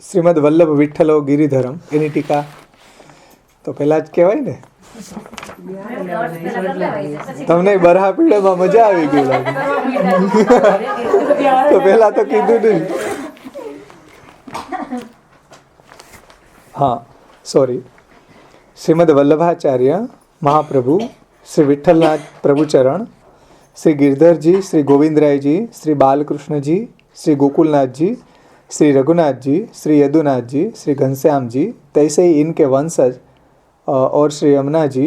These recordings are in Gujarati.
શ્રીમદ વલ્લભ વિઠ્ઠલો ગિરિધરમ એની ટીકા તો પહેલા જ કહેવાય ને. તમને બરહા પીળેમાં મજા આવી ગઈ લાગે. તો પહેલા તો કીધું નહીં. હા, સોરી. શ્રીમદ વલ્લભાચાર્ય મહાપ્રભુ શ્રી વિઠ્ઠલનાથ પ્રભુચરણ, શ્રી गिरधरजी, श्री गोविंदरायजी, श्री बालकृष्णजी, श्री गोकुलनाथजी, श्री रघुनाथजी, श्री यदुनाथजी, श्री घनश्यामजी, तैसे ही इनके वंशज और श्री यमुनाजी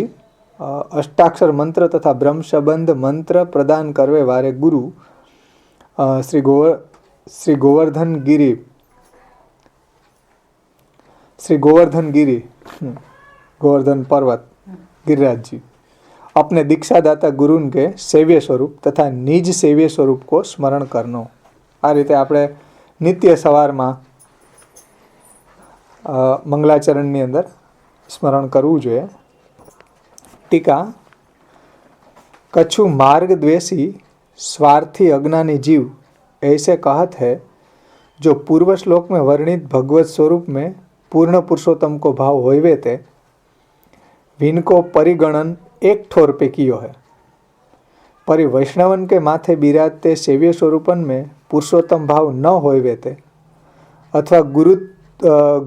अष्टाक्षर मंत्र तथा ब्रह्म संबंध मंत्र प्रदान करवे वाले गुरु श्री गोवर्धन गिरी गोवर्धन पर्वत गिरिराज जी अपने दीक्षादाता गुरु के सेव्य स्वरूप तथा निज सेव्य स्वरूप को स्मरण करनो. आ रीते आपणे नित्य सवार में मंगलाचरण अंदर स्मरण करवू जोईए. टीका. कछु मार्ग द्वेषी स्वार्थी अज्ञानी जीव ऐसे कहत है जो पूर्व श्लोक में वर्णित भगवत स्वरूप में पूर्ण पुरुषोत्तम को भाव होवे ते विनको परिगणन एक ठोर पे कियो है. परि वैष्णवन के माथे बिराजते सेव्य स्वरूपन में पुरुषोत्तम भाव न होवे ते अथवा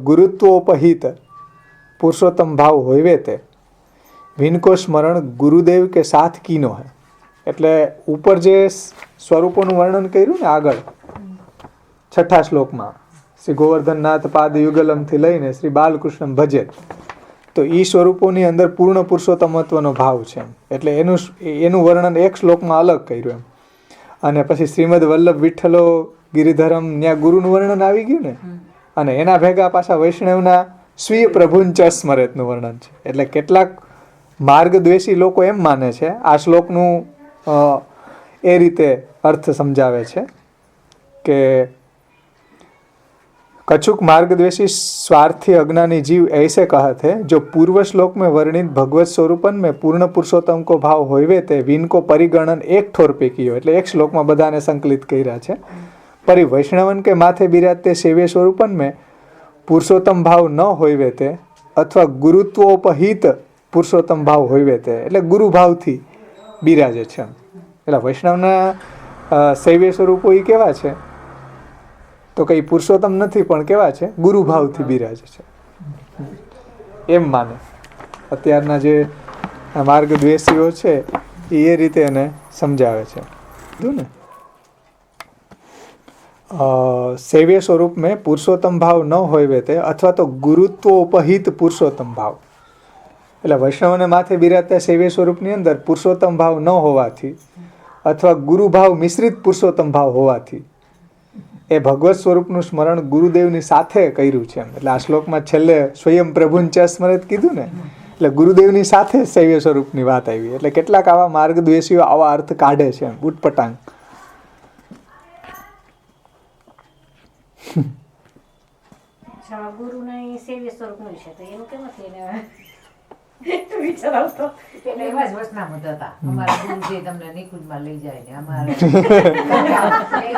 गुरुत्वोपहित पुरुषोत्तम भाव होवे ते विनको स्मरण गुरुदेव के साथ कीनो है. એટલે ઉપર જે સ્વરૂપોનું વર્ણન કર્યું ને આગળ છઠ્ઠા શ્લોકમાં શ્રી ગોવર્ધનનાથ પાદ યુગલમથી લઈને શ્રી બાલકૃષ્ણ ભજે, તો એ સ્વરૂપોની અંદર પૂર્ણ પુરુષોત્તમત્વનો ભાવ છે. એટલે એનું વર્ણન એક શ્લોકમાં અલગ કર્યું એમ. અને પછી શ્રીમદ વલ્લભ વિઠ્ઠલો ગિરિધરમ ત્યાં ગુરુનું વર્ણન આવી ગયું ને, અને એના ભેગા પાછા વૈષ્ણવના સ્વીય પ્રભુન ચ સ્મરેતનું વર્ણન છે. એટલે કેટલાક માર્ગદ્વેષી લોકો એમ માને છે આ શ્લોકનું એ રીતે अर्थ समझावे छे કે कछुक मार्गद्वेषी स्वार्थी अज्ञानी जीव ऐसे कहते हैं जो पूर्व श्लोक में वर्णित भगवत स्वरूपन में पूर्ण पुरुषोत्तम को भाव होवे ते विनको परिगणन एक ठोर पे कियो. એટલે એક શ્લોકમાં બધાને સંકલિત કર્યા છે. परि वैष्णवन के माथे बिराजते सेव्य स्वरूपन में पुरुषोत्तम भाव न होवे ते अथवा गुरुत्वोपहित पुरुषोत्तम भाव होवे ते એટલે ગુરુ ભાવથી બિરાજે છે. એટલે વૈષ્ણવના સેવ્ય સ્વરૂપો એ કેવા છે તો કઈ પુરુષોત્તમ નથી, પણ કેવા છે ગુરુ ભાવથી બિરાજે છે એમ માને. અત્યારના જે માર્ગદ્વેષીઓ છે એ રીતે એને સમજાવે છે. ને सेव्य स्वरूप में पुरुषोत्तम भाव न होवे ते अथवा तो गुरुत्वोपहित पुरुषोत्तम भाव. એટલે વૈષ્ણવને માથે બિરાજતા સેવ્ય સ્વરૂપની અંદર પુરુષોત્તમ ભાવ ન હોવાથી અથવા ગુરુ ભાવ મિશ્રિત પુરુષોત્તમ ભાવ હોવાથી એ ભગવત સ્વરૂપનું સ્મરણ ગુરુદેવની સાથે કર્યું છે. એટલે આ શ્લોકમાં છેલ્લે સ્વયં પ્રભુન ચ સ્મરેત કીધું ને, એટલે ગુરુદેવની સાથે સેવ્ય સ્વરૂપની વાત આવી. એટલે કેટલાક આવા માર્ગદ્વેષીઓ આવા અર્થ કાઢે છે ઉટપટાંગ. ગુરુના સેવ્ય સ્વરૂપનું છે તો એનું કેમ નથી એને વિચારાવતો એટલે એવા જ વચનામૃત હતા. અમારા ગુરુજી તમને નિકુંજમાં લઈ જાય ને અમારે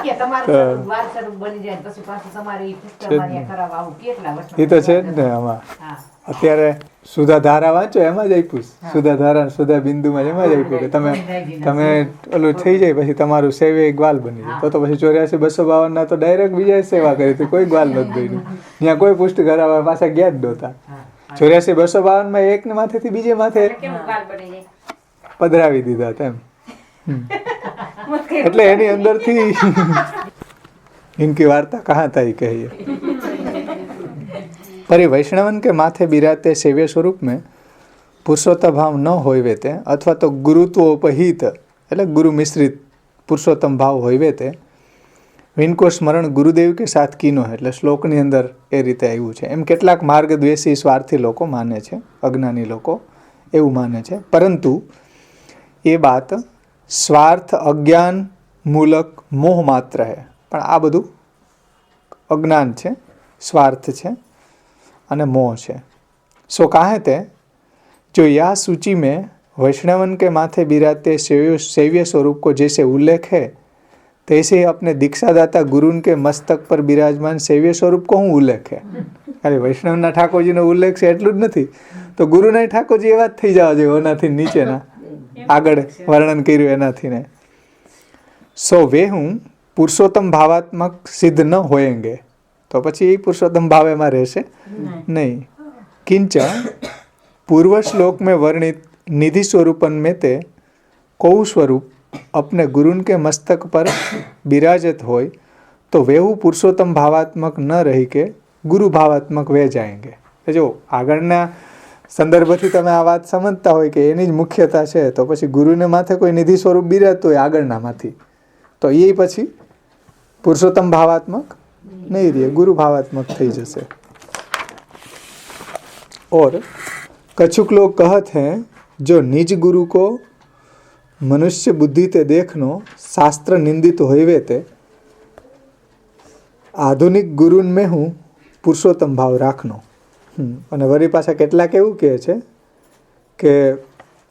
કે તમારું દ્વાર સ્વરૂપ બની જાય પછી પાછું તમારી પુસ્તકમાં કરાવવા આવું કેટલા વર્ષ. એ તો છે જ ને. આમાં અત્યારે સુધા ધારા વાંચો એમાં જ આપ્યું. સુધા ધારા સુધા બિંદુમાં એમાં જ આપ્યું કે તમે ઓલું થઈ જાય પછી તમારું સેવે ગ્વાલ બની જાય. તો પછી 84-252 ના તો ડાયરેક્ટ બીજા સેવા કરી હતી, કોઈ ગ્વાલ નથી બન્યું. ત્યાં કોઈ પુષ્ટ કરાવવા પાછા ગયા જ નહોતા. 84-252 માં એક ને માથેથી બીજે માથે પધરાવી દીધા તેમ. એટલે એની અંદરથી ઇનકી वार्ता कहाँ था कहिए. परि वैष्णवन के माथे बिराजते सेव्य स्वरूप में पुरुषोत्तम भाव न होवे ते अथवा तो गुरुत्वोपहित એટલે ગુરુ મિશ્રિત પુરુષોત્તમ ભાવ હોવે તે વિनको સ્મરણ ગુરુદેવ કે સાથ કીનો. એટલે શ્લોકની અંદર એ રીતે આવ્યું છે. એમ કેટલાક માર્ગદ્વેષી સ્વાર્થી લોકો માને છે, અજ્ઞાની લોકો એવું માને છે. પરંતુ એ બાત સ્વાર્થ અજ્ઞાન મૂલક મોહ માત્ર है. પણ આ બધું અજ્ઞાન છે, સ્વાર્થ છે અને मोह છે. सो कहा थे जो यह सूची में वैष्णवन के माथे बिराजते सेव्य स्वरूप को जैसे उल्लेख है तैसे ही अपने दीक्षादाता गुरु के मस्तक पर विराजमान सेव्य स्वरूप को હું ઉલ્લેખ છે. ખાલી વૈષ્ણવના ઠાકોરજીનો ઉલ્લેખ છે એટલું જ નથી, તો ગુરુના ઠાકોરજી એવા જ થઈ જવા જોઈએ એનાથી નીચેના આગળ વર્ણન કર્યું એનાથી ને. સો વે હું પુરુષોત્તમ ભાવાત્મક સિદ્ધ ન હોયેંગે, તો પછી એ પુરુષોત્તમ ભાવ એમાં રહેશે નહીં. किंच पूर्व श्लोक में वर्णित निधि स्वरूपन में ते कौ स्वरूप अपने गुरुन के मस्तक पर विराजत होय तो वेहू पुरुषोत्तम भावात्मक न रही के गुरु भावात्मक वे जाएंगे. जो આગળના સંદર્ભથી તમે આ વાત સમજતા હોય કે એની જ મુખ્યતા છે, તો પછી ગુરુને માથે કોઈ નિધિ સ્વરૂપ બિરાજતું હોય આગળનામાંથી, તો એ પછી પુરુષોત્તમ ભાવાત્મક नहीं रहे, गुरु भावात्मक થઈ जैसे. और कछुक लोग कहते हैं जो निज गुरु को मनुष्य बुद्धि ते देखनो शास्त्र निंदित होवे ते आधुनिक गुरुन में हूँ पुरुषोत्तम भाव राखनो. અને વળી પાછા કેટલાક એવું કહે છે કે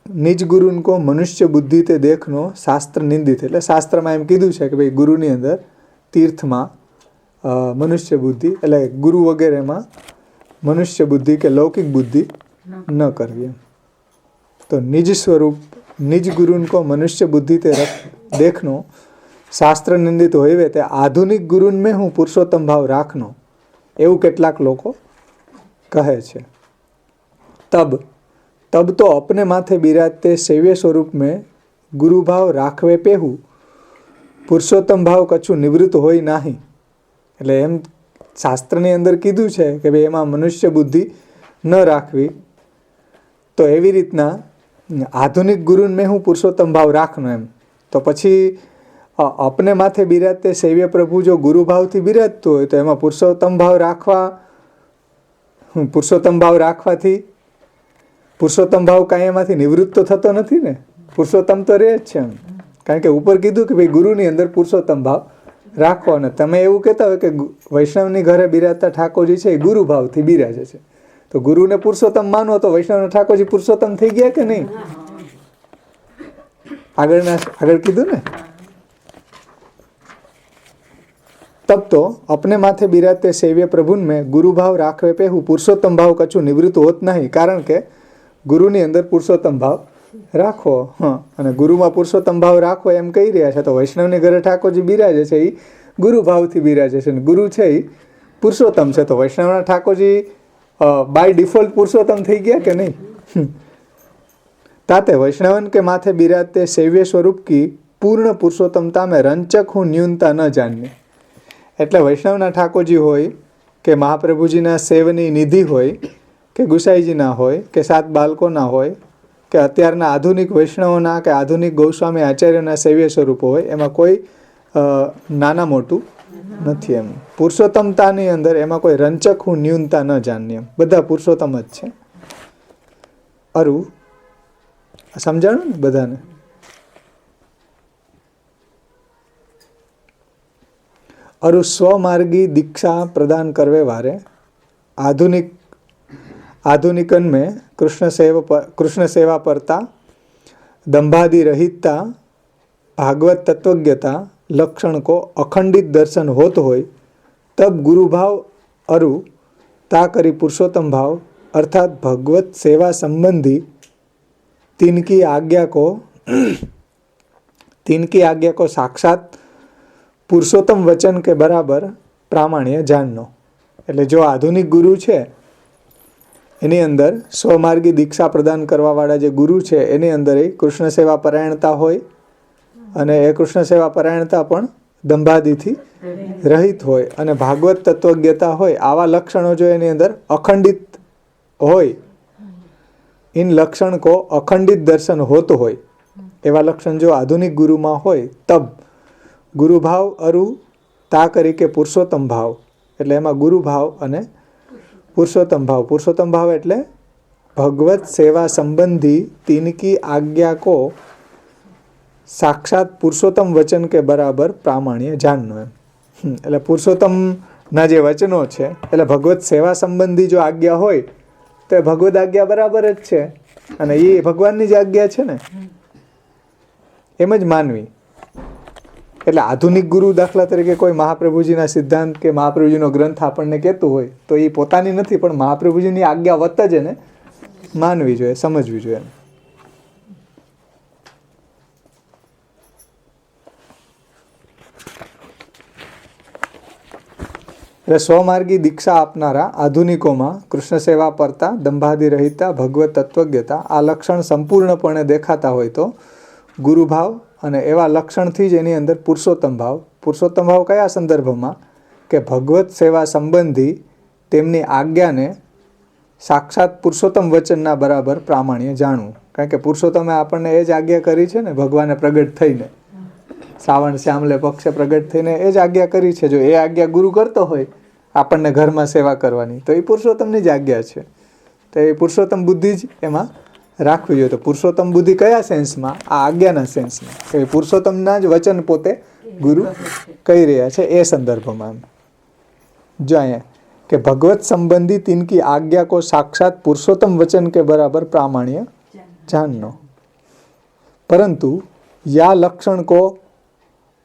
નિજ ગુરુન કો મનુષ્ય બુદ્ધિ તે દેખનો શાસ્ત્ર નિંદિત, એટલે શાસ્ત્રમાં એમ કીધું છે કે ભાઈ ગુરુની અંદર તીર્થમાં મનુષ્ય બુદ્ધિ એટલે ગુરુ વગેરેમાં મનુષ્ય બુદ્ધિ કે લૌકિક બુદ્ધિ ન કરવી. તો નિજ સ્વરૂપ નિજ ગુરુન કો મનુષ્ય બુદ્ધિ તે દેખનો શાસ્ત્ર નિંદિત હોવે તે આધુનિક ગુરુન મેં હું પુરુષોત્તમ ભાવ રાખનો, એવું કેટલાક લોકો કહે છે. तब तो अपने माथे बिराजते सेव्य स्वरूप में गुरु भाव राखवे पेहू पुरुषोत्तम भाव कछु निवृत्त होय नहीं. એટલે એમ શાસ્ત્રની અંદર કીધું છે કે ભાઈ એમાં મનુષ્ય બુદ્ધિ ન રાખવી, તો એવી રીતના આધુનિક ગુરુને મેં હું પુરુષોત્તમ ભાવ રાખનો એમ. તો પછી અપને માથે બિરાજતે સેવ્ય પ્રભુ જો ગુરુ ભાવથી બિરાજતું હોય તો એમાં પુરુષોત્તમ ભાવ રાખવાથી પુરુષોત્તમ ભાવ કાંઈ એમાંથી નિવૃત્ત તો થતો નથી ને, પુરુષોત્તમ તો રહે જ છે એમ. કારણ કે ઉપર કીધું કે ભાઈ ગુરુની અંદર પુરુષોત્તમ ભાવ રાખો, અને તમે એવું કહેતા હોય કે વૈષ્ણવની ઘરે બિરાજતા ઠાકોરજી છે એ ગુરુ ભાવથી બિરાજે છે, તો ગુરુને પુરુષોત્તમ માનો તો વૈષ્ણવના ઠાકોરજી પુરુષોત્તમ થઈ ગયા કે નહીં? આગળ કીધું ને. तब तो अपने माथे बिराजते सेव्य प्रभुन में गुरु भाव राखवे पे हूँ पुरुषोत्तम भाव कछु निवृत्त होत नहीं, कारण के गुरुની અંદર પુરુષોત્તમ ભાવ રાખો. હા, અને ગુરુમાં પુરુષોત્તમ ભાવ રાખો એમ કહી રહ્યા છે, તો વૈષ્ણવની ઘરે ઠાકોરજી બિરાજે છે એ ગુરુ ભાવથી બિરાજે છે, ગુરુ છે એ પુરુષોત્તમ છે, તો વૈષ્ણવના ઠાકોરજી બાય ડિફોલ્ટ પુરુષોત્તમ થઈ ગયા કે નહીં? ताते वैष्णवन के माथे बिराजते सेव्य स्वरूप की पूर्ण पुरुषोत्तमता में रंचक हूँ न्यूनता न जाननी. એટલે વૈષ્ણવના ઠાકોરજી હોય કે મહાપ્રભુજીના સેવની નિધિ હોય કે ગુસાઈજીના હોય કે સાત બાળકોના હોય કે અત્યારના આધુનિક વૈષ્ણવોના કે આધુનિક ગૌસ્વામી આચાર્યના સેવ્ય સ્વરૂપો હોય, એમાં કોઈ નાના મોટું નથી એમ. પુરુષોત્તમતાની અંદર એમાં કોઈ રંચક હું ન્યૂનતા ન જાણની એમ, બધા પુરુષોત્તમ જ છે. અરુ સમજાણું ને બધાને? और स्वमार्गी दीक्षा प्रदान करवे वारे आधुनिकन में कृष्ण सेवा परता दंभादि रहितता भागवत तत्वज्ञता लक्षण को अखंडित दर्शन होत होय तब गुरु भाव अरु ता करी पुरुषोत्तम भाव अर्थात भगवत सेवा संबंधी तिनकी आज्ञा को साक्षात પુરુષોત્તમ વચન કે બરાબર પ્રામાણ્ય જાણનો. એટલે જો આધુનિક ગુરુ છે એની અંદર સ્વમાર્ગી દીક્ષા પ્રદાન કરવાવાળા જે ગુરુ છે એની અંદર એ કૃષ્ણ સેવા પરાયણતા હોય, અને એ કૃષ્ણ સેવા પરાયણતા પણ દંભાદિથી રહિત હોય, અને ભાગવત તત્વજ્ઞતા હોય, આવા લક્ષણો જો એની અંદર અખંડિત હોય, ઇન લક્ષણ કો અખંડિત દર્શન હોતો હોય, એવા લક્ષણ જો આધુનિક ગુરુમાં હોય તબ ગુરુ ભાવ અરુ તા કરી કે પુરુષોત્તમ ભાવ, એટલે એમાં ગુરુ ભાવ અને પુરુષોત્તમ ભાવ. પુરુષોત્તમ ભાવ એટલે ભગવત સેવા સંબંધી તિનકી આજ્ઞા કો સાક્ષાત પુરુષોત્તમ વચન કે બરાબર પ્રામાણ્ય જાણનો એમ. એટલે પુરુષોત્તમના જે વચનો છે એટલે ભગવત સેવા સંબંધી જો આજ્ઞા હોય તો એ ભગવદ આજ્ઞા બરાબર જ છે, અને એ ભગવાનની જ આજ્ઞા છે ને, એમ જ માનવી. એટલે આધુનિક ગુરુ દાખલા તરીકે કોઈ મહાપ્રભુજીના સિદ્ધાંત કે મહાપ્રભુજીનો ગ્રંથ આપણને કહેતું હોય તો એ પોતાની નથી, પણ મહાપ્રભુજીની આજ્ઞા વત જ એને માનવી જોઈએ, સમજવી જોઈએ. એટલે સ્વમાર્ગી દીક્ષા આપનારા આધુનિકોમાં કૃષ્ણ સેવા પરતા, દંભાદિ રહિતા, ભગવત તત્વજ્ઞતા આ લક્ષણ સંપૂર્ણપણે દેખાતા હોય તો ગુરુભાવ અને એવા લક્ષણથી જ એની અંદર પુરુષોત્તમ ભાવ. પુરુષોત્તમ ભાવ કયા સંદર્ભમાં? કે ભગવત સેવા સંબંધી તેમની આજ્ઞાને સાક્ષાત પુરુષોત્તમ વચનના બરાબર પ્રામાણ્ય જાણવું. કારણ કે પુરુષોત્તમે આપણને એ જ આજ્ઞા કરી છે ને, ભગવાને પ્રગટ થઈને, શ્રાવણ શ્યામલે પક્ષે પ્રગટ થઈને એ જ આજ્ઞા કરી છે. જો એ આજ્ઞા ગુરુ કરતો હોય આપણને ઘરમાં સેવા કરવાની, તો એ પુરુષોત્તમની જ આજ્ઞા છે. તો એ પુરુષોત્તમ બુદ્ધિ જ એમાં રાખવી જોઈએ. તો પુરુષોત્તમ બુદ્ધિ કયા સેન્સમાં? આ આજ્ઞાના સેન્સમાં. એ પુરુષોત્તમના જ વચન પોતે ગુરુ કહી રહ્યા છે એ સંદર્ભમાં. જો અહીંયા કે ભગવત સંબંધી तिनकी आज्ञा को साक्षात पुरुषोत्तम वचन के बराबर प्रामाण्य जानना, परंतु या लक्षण को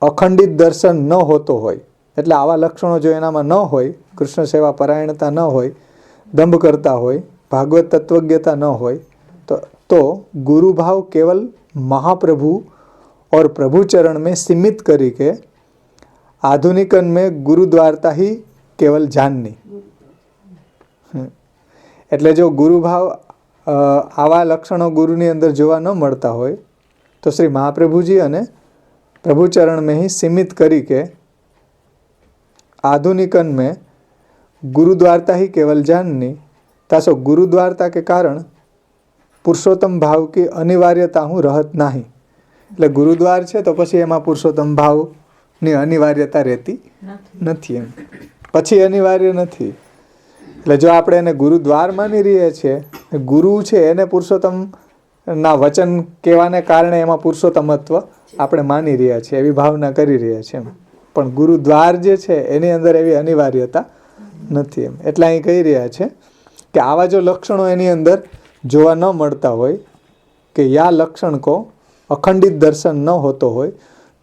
अखंडित दर्शन न होतो હોય, એટલે આવા લક્ષણો જો એનામાં ન હોય, કૃષ્ણ સેવા પરાયણતા ન હોય, દંભ કરતા હોય, ભાગવત તત્વજ્ઞતા ન હોય, तो गुरु भाव केवल महाप्रभु और प्रभु चरण में सीमित करी के आधुनिकन में गुरुद्वारता ही केवल जाननी. એટલે જો ગુરુભાવ આવા લક્ષણો ગુરુની અંદર જોવા ન મળતા હોય તો શ્રી મહાપ્રભુજી અને પ્રભુચરણ में ही सीमित करी के आधुनिकन में गुरुद्वारता ही केवल जाननी, तासो गुरुद्वारता के कारण પુરુષોત્તમ ભાવ की અનિવાર્યતા હું રહત નહીં. એટલે ગુરુદ્વાર છે તો પછી એમાં પુરુષોત્તમ ભાવની અનિવાર્યતા રહેતી નથી. એમ પછી અનિવાર્ય નથી. એટલે જો આપણે એને ગુરુદ્વાર માની રહીએ છીએ, ગુરુ છે એને પુરુષોત્તમ ના વચન કહેવાને કારણે એમાં પુરુષોત્તમત્વ આપણે માની રહ્યા છીએ, એવી ભાવના કરી રહ્યા છીએ. પણ ગુરુદ્વાર જે છે એની અંદર એવી અનિવાર્યતા નથી. એમ એટલે અહીં કહી રહ્યા છે કે આવા જો લક્ષણો એની અંદર જોવા ન મળતા હોય કે યા લક્ષણ કો અખંડિત દર્શન ન હોતો હોય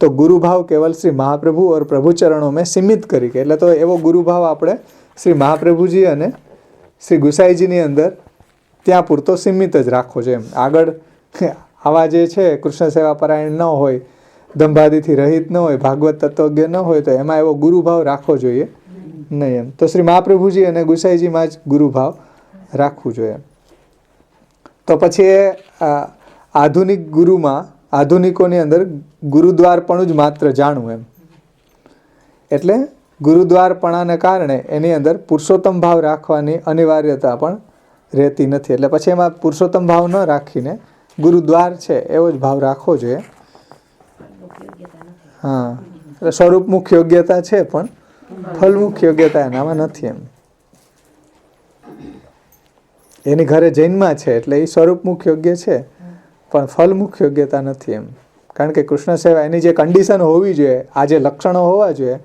તો ગુરુભાવ કેવલ શ્રી મહાપ્રભુ और પ્રભુ ચરણો મેં સીમિત કરી કે, એટલે તો એવો ગુરુભાવ આપણે શ્રી મહાપ્રભુજી અને શ્રી ગુસાઈજીની અંદર ત્યાં પૂરતો સીમિત જ રાખવો જોઈએ. એમ આગળ આવા જે છે કૃષ્ણ સેવા પરાયણ ન હોય, દંભાદિથી રહિત ન હોય, ભાગવત તત્વજ્ઞ ન હોય તો એમાં એવો ગુરુભાવ રાખવો જોઈએ નહીં. એમ તો શ્રી મહાપ્રભુજી અને ગુસાઈજીમાં જ ગુરુભાવ રાખવું જોઈએ. તો પછી એ આધુનિક ગુરુમાં, આધુનિકોની અંદર ગુરુદ્વારપણું જ માત્ર જાણવું. એમ એટલે ગુરુદ્વારપણાને કારણે એની અંદર પુરુષોત્તમ ભાવ રાખવાની અનિવાર્યતા પણ રહેતી નથી. એટલે પછી એમાં પુરુષોત્તમ ભાવ ન રાખીને ગુરુદ્વાર છે એવો જ ભાવ રાખવો જોઈએ. હા, એટલે સ્વરૂપમુખ યોગ્યતા છે પણ ફલમુખ યોગ્યતા એનામાં નથી. એમ એની ઘરે જૈનમાં છે એટલે એ સ્વરૂપમુખ યોગ્ય છે પણ ફલમુખ યોગ્યતા નથી. એમ કારણ કે કૃષ્ણ સેવા એની જે કન્ડિશન હોવી જોઈએ, આ જે લક્ષણો હોવા જોઈએ,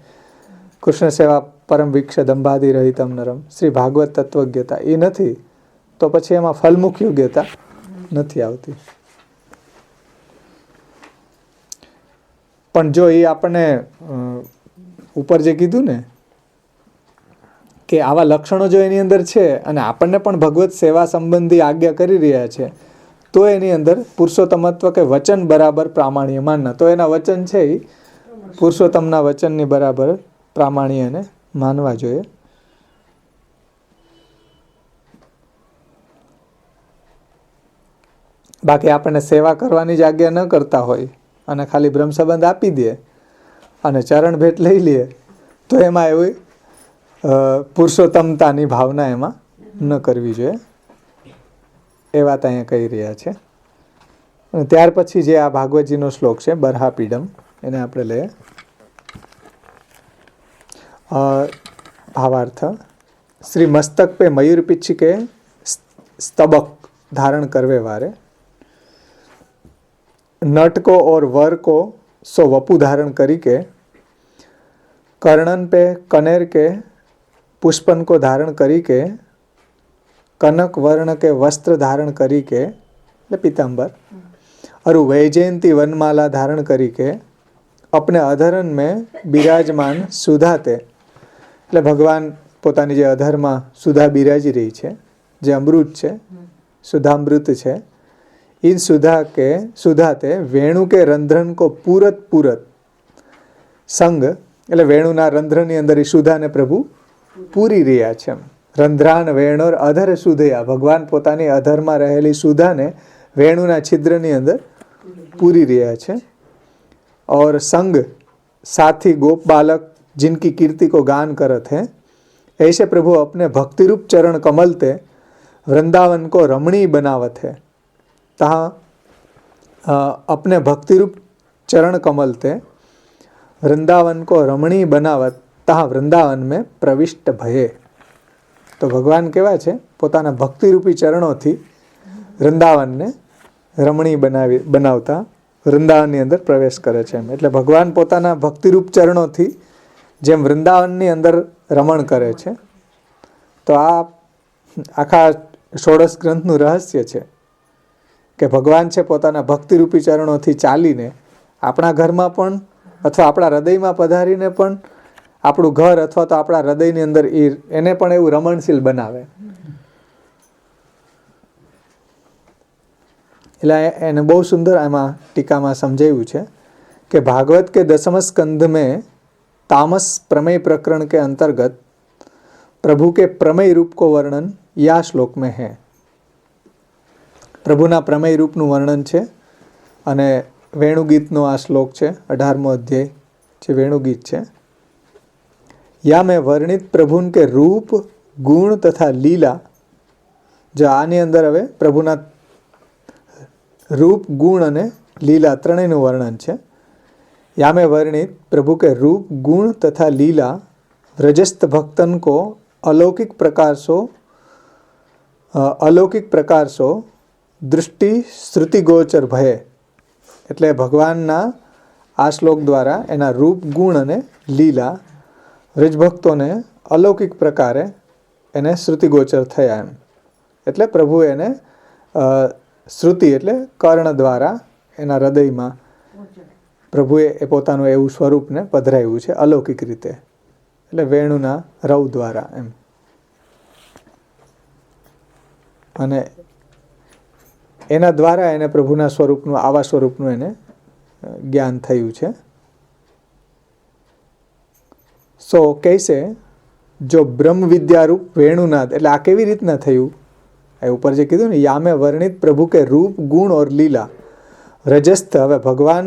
કૃષ્ણ સેવા પરમ વિક્ષ દંભાદિ રહિતમ નરમ, શ્રી ભાગવત તત્વજ્ઞતા, એ નથી તો પછી એમાં ફલમુખ યોગ્યતા નથી આવતી. પણ જો એ આપણને ઉપર જે કીધું ને કે આવા લક્ષણો જો એની અંદર છે અને આપણને પણ ભગવત સેવા સંબંધી આજ્ઞા કરી રહ્યા છે તો એની અંદર પુરુષોત્તમત્વ કે વચન બરાબર પ્રામાણ્ય માનના, તો એના વચન છે એ પુરુષોત્તમના વચનની બરાબર પ્રામાણ્ય એને માનવા જોઈએ. બાકી આપણને સેવા કરવાની જ આજ્ઞા ન કરતા હોય અને ખાલી બ્રહ્મ સંબંધ આપી દે અને ચરણ ભેટ લઈ લે તો એમાં એવી પુરુષોત્તમતાની ભાવના એમાં ન કરવી જોઈએ. એ વાત અહીંયા કહી રહ્યા છે. અને ત્યાર પછી જે આ ભાગવતજીનો શ્લોક છે બરહાપીડમ, એને આપણે લઈએ. भावार्थ श्री मस्तक पे मयूर पिच्छ के स्तबक धारण करवे वारे नट को और वर को सो वपु धारण करी के कर्णन पे कनेर के पुष्पन को धारण करी के कनक वर्ण के वस्त्र धारण करी के पीतांबर और वैजयंती वनमाला धारण करी के अपने अधरन में બિરાજમાન સુધાતે, એટલે ભગવાન પોતાની જે અધરમાં સુધા બિરાજી રહી છે, જે અમૃત છે, સુધામૃત છે, इन સુધાતે વેણુ કે રંધ્રન કો પૂરત સંગ, એટલે વેણુના રંધ્રની અંદર એ સુધાને પ્રભુ પૂરી રહ્યા છે. રંધ્રાન વેણોર અધર સુધયા, ભગવાન પોતાની અધરમાં રહેલી સુધાને વેણુના છિદ્રની અંદર પૂરી રહ્યા છે. और संग साथी गोप बालक जिनकी कीर्ति को गान करत हैं, ऐसे प्रभु अपने भक्ति रूप चरण कमलते वृंदावन को रमणीय बनावत है. तहाँ अपने भक्ति रूप चरण कमलते वृंदावन को रमणीय बनावत तहाँ वृंदावन में प्रविष्ट भये. तो भगवान केवा छे, पोताना भक्ति रूपी चरणोथी वृंदावनने रमणीय बनावता વૃંદાવનની અંદર પ્રવેશ કરે છે. એટલે ભગવાન પોતાના ભક્તિરૂપ ચરણોથી જેમ વૃંદાવનની અંદર રમણ કરે છે, તો આ આખા ષોડશ ગ્રંથનું રહસ્ય છે કે ભગવાન છે પોતાના ભક્તિરૂપી ચરણોથી ચાલીને આપણા ઘરમાં પણ અથવા આપણા હૃદયમાં પધારીને પણ આપણું ઘર અથવા તો આપણા હૃદયની અંદર એને પણ એવું રમણશીલ બનાવે. એટલે એને બહુ સુંદર આમાં ટીકામાં સમજાવ્યું છે કે ભાગવત के 10वें स्कंध में तामस प्रमेय प्रकरण के अंतर्गत प्रभु के प्रमेय रूप को वर्णन या श्लोक में है. પ્રભુના પ્રમેય રૂપનું વર્ણન છે અને વેણુગીતનો આ શ્લોક છે, 18મો અધ્યાય જે વેણુગીત છે. યા મેં વર્ણિત પ્રભુન કે રૂપ ગુણ તથા લીલા, જો આની અંદર હવે પ્રભુના रूप गुण અને લીલા ત્રણેયનું વર્ણન છે. या में वर्णित प्रभु के रूप गुण तथा लीला व्रजस्थ भक्तन को अलौकिक प्रकार सो दृष्टि श्रुति गोचर भये. એટલે ભગવાનના આ શ્લોક દ્વારા એના રૂપ ગુણ અને લીલા વ્રજભક્તોને અલૌકિક પ્રકારે એને શ્રુતિગોચર થયા એમ. એટલે પ્રભુ એને શ્રુતિ એટલે કર્ણ દ્વારા એના હૃદયમાં પ્રભુએ એ પોતાનું એવું સ્વરૂપને પધરાવ્યું છે અલૌકિક રીતે, એટલે વેણુના રવ દ્વારા એમ. અને એના દ્વારા એને પ્રભુના સ્વરૂપનું આવા સ્વરૂપનું એને જ્ઞાન થયું છે. સો કૈસે જો બ્રહ્મ વિદ્યારૂપ વેણુનાદ, એટલે આ કેવી રીતના થયું? ઉપર જે કીધું ને, યામે વર્ણિત પ્રભુ કે રૂપ ગુણ ઓર લીલા વ્રજસ્થ, હવે ભગવાન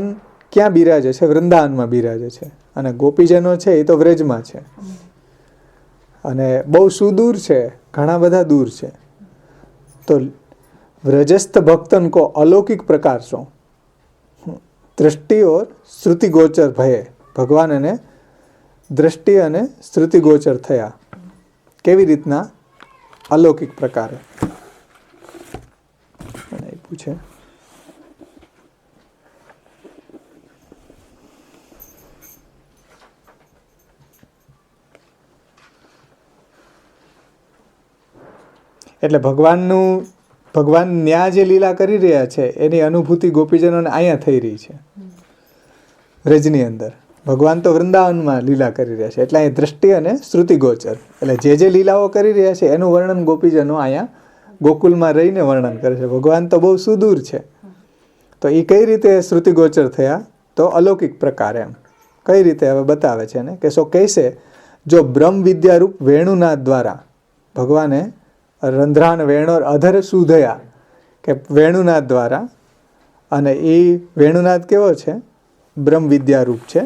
ક્યાં બિરાજે છે? વૃંદાવનમાં બિરાજે છે. અને ગોપીજનો છે એ તો વ્રજમાં છે અને બહુ સુદૂર છે, ઘણા બધા દૂર છે. તો વ્રજસ્થ ભક્તન કો અલૌકિક પ્રકાર સો દ્રષ્ટિ ઓર શ્રુતિ ગોચર ભયે, ભગવાન એને દ્રષ્ટિ અને શ્રુતિ ગોચર થયા. કેવી રીતના? અલૌકિક પ્રકારે પૂછે. એટલે ભગવાન ન્યા જે લીલા કરી રહ્યા છે એની અનુભૂતિ ગોપીજનોને અહીંયા થઈ રહી છે વ્રજની અંદર. ભગવાન તો વૃંદાવનમાં લીલા કરી રહ્યા છે, એટલે અહીં દ્રષ્ટિ અને શ્રુતિ ગોચર, એટલે જે લીલાઓ કરી રહ્યા છે એનું વર્ણન ગોપીજનો અહીંયા ગોકુલમાં રહીને વર્ણન કરે છે. ભગવાન તો બહુ સુદૂર છે, તો એ કઈ રીતે શ્રુતિગોચર થયા? તો અલૌકિક પ્રકારે એમ. કઈ રીતે હવે બતાવે છે ને કે સો કૈસે જો બ્રહ્મ વિદ્યારૂપ વેણુનાદ દ્વારા ભગવાને રંધ્રાન વેણોર અધર સુધયા, કે વેણુનાદ દ્વારા, અને એ વેણુનાદ કેવો છે? બ્રહ્મ વિદ્યારૂપ છે.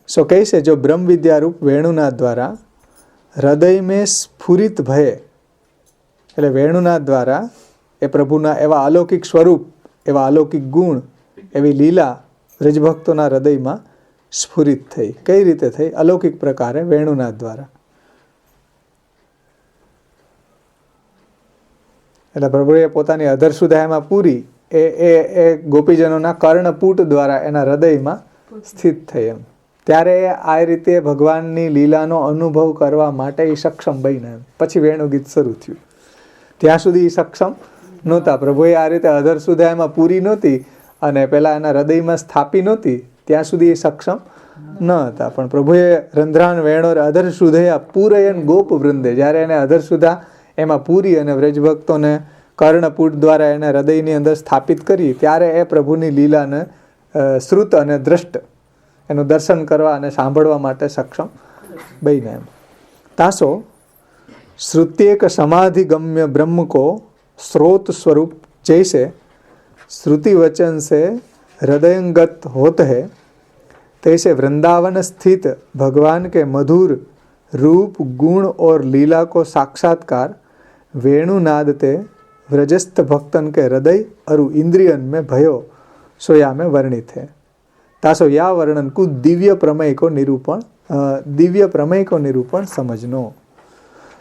સો કૈસે જો બ્રહ્મ વિદ્યારૂપ વેણુનાદ દ્વારા હૃદય મેં સ્ફુરિત ભયે, એટલે વેણુનાદ દ્વારા એ પ્રભુના એવા અલૌકિક સ્વરૂપ, એવા અલૌકિક ગુણ, એવી લીલા વ્રજભક્તોના હૃદયમાં સ્ફુરિત થઈ. કઈ રીતે થઈ? અલૌકિક પ્રકારે વેણુનાદ દ્વારા. એટલે પ્રભુએ પોતાની અધર સુધાયમાં પૂરી એ ગોપીજનોના કર્ણપૂટ દ્વારા એના હૃદયમાં સ્થિત થઈ એમ. ત્યારે આ રીતે ભગવાનની લીલાનો અનુભવ કરવા માટે એ સક્ષમ બન્યા. પછી વેણુગીત શરૂ થયું. ત્યાં સુધી સક્ષમ નહોતા. પ્રભુએ આ રીતે અધર સુધાયમાં પૂરી નહોતી અને પેલા એના હૃદયમાં સ્થાપી નહોતી, ત્યાં સુધી એ સક્ષમ ન હતા. પણ પ્રભુએ રંધ્રાન વેણોર અધર સુધયા પૂરયન ગોપ વૃંદે, જ્યારે એને અધર સુધા એમાં પૂરી અને વ્રજભક્તોને કર્ણપુટ દ્વારા એને હૃદયની અંદર સ્થાપિત કરી, ત્યારે એ પ્રભુની લીલાને શ્રુત અને દ્રષ્ટ એનું દર્શન કરવા અને સાંભળવા માટે સક્ષમ બન્યા. એમ તાસો श्रुत्येक समाधि गम्य ब्रह्म को स्रोत स्वरूप जैसे श्रुति वचन से हृदयंगत होते हैं, तैसे वृंदावन स्थित भगवान के मधुर रूप गुण और लीला को साक्षात्कार वेणुनाद ते व्रजस्थ भक्तन के हृदय और इंद्रियन में भयो सोया में वर्णित है. तासो या वर्णन को दिव्य प्रमेय को निरूपण समझनो.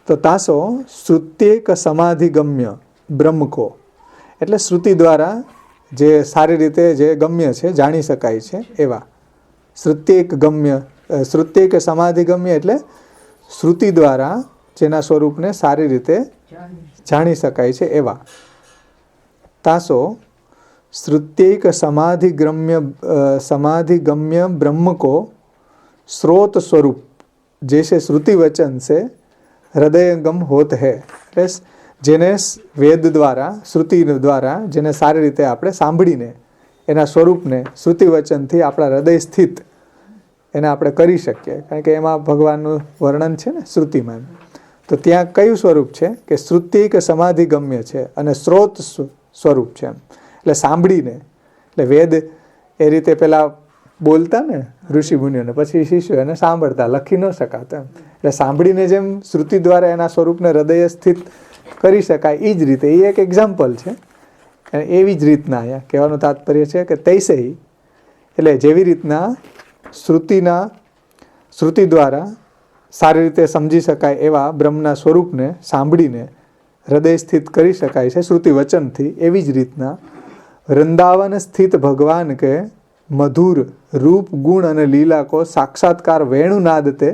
તો તાસો શ્રુત્યેક સમાધિગમ્ય બ્રહ્મ કો, એટલે શ્રુતિ દ્વારા જે સારી રીતે જે ગમ્ય છે, જાણી શકાય છે એવા. શ્રુત્યેક સમાધિગમ્ય એટલે શ્રુતિ દ્વારા જેના સ્વરૂપને સારી રીતે જાણી શકાય છે એવા. તાસો श्रुत्येक समाधिगम्य ब्रह्म को स्रोत स्वरूप जैसे श्रुति वचन से હૃદયંગમ હોત હે, એટલે જેને વેદ દ્વારા શ્રુતિ દ્વારા જેને સારી રીતે આપણે સાંભળીને એના સ્વરૂપને શ્રુતિ વચનથી આપણા હૃદય સ્થિત એને આપણે કરી શકીએ. કારણ કે એમાં ભગવાનનું વર્ણન છે ને શ્રુતિમાં. તો ત્યાં કયું સ્વરૂપ છે કે શ્રુત્યિક સમાધિ ગમ્ય છે અને સ્રોત સ્વરૂપ છે. એટલે સાંભળીને, એટલે વેદ એ રીતે પેલા બોલતા ને ઋષિ મુનિઓને, પછી શિષ્યો એને સાંભળતા, લખી ન શકાતા. એટલે સાંભળીને જેમ શ્રુતિ દ્વારા એના સ્વરૂપને હૃદય સ્થિત કરી શકાય, એ જ રીતે એ એક એક્ઝામ્પલ છે. એવી જ રીતના અહીંયા કહેવાનું તાત્પર્ય છે કે તૈસે, એટલે જેવી રીતના શ્રુતિ દ્વારા સારી રીતે સમજી શકાય એવા બ્રહ્મના સ્વરૂપને સાંભળીને હૃદય સ્થિત કરી શકાય છે શ્રુતિ વચનથી, એવી જ રીતના વૃંદાવન સ્થિત ભગવાન કે મધુર રૂપ ગુણ અને લીલા કો સાક્ષાત્કાર વેણુનાદ તે.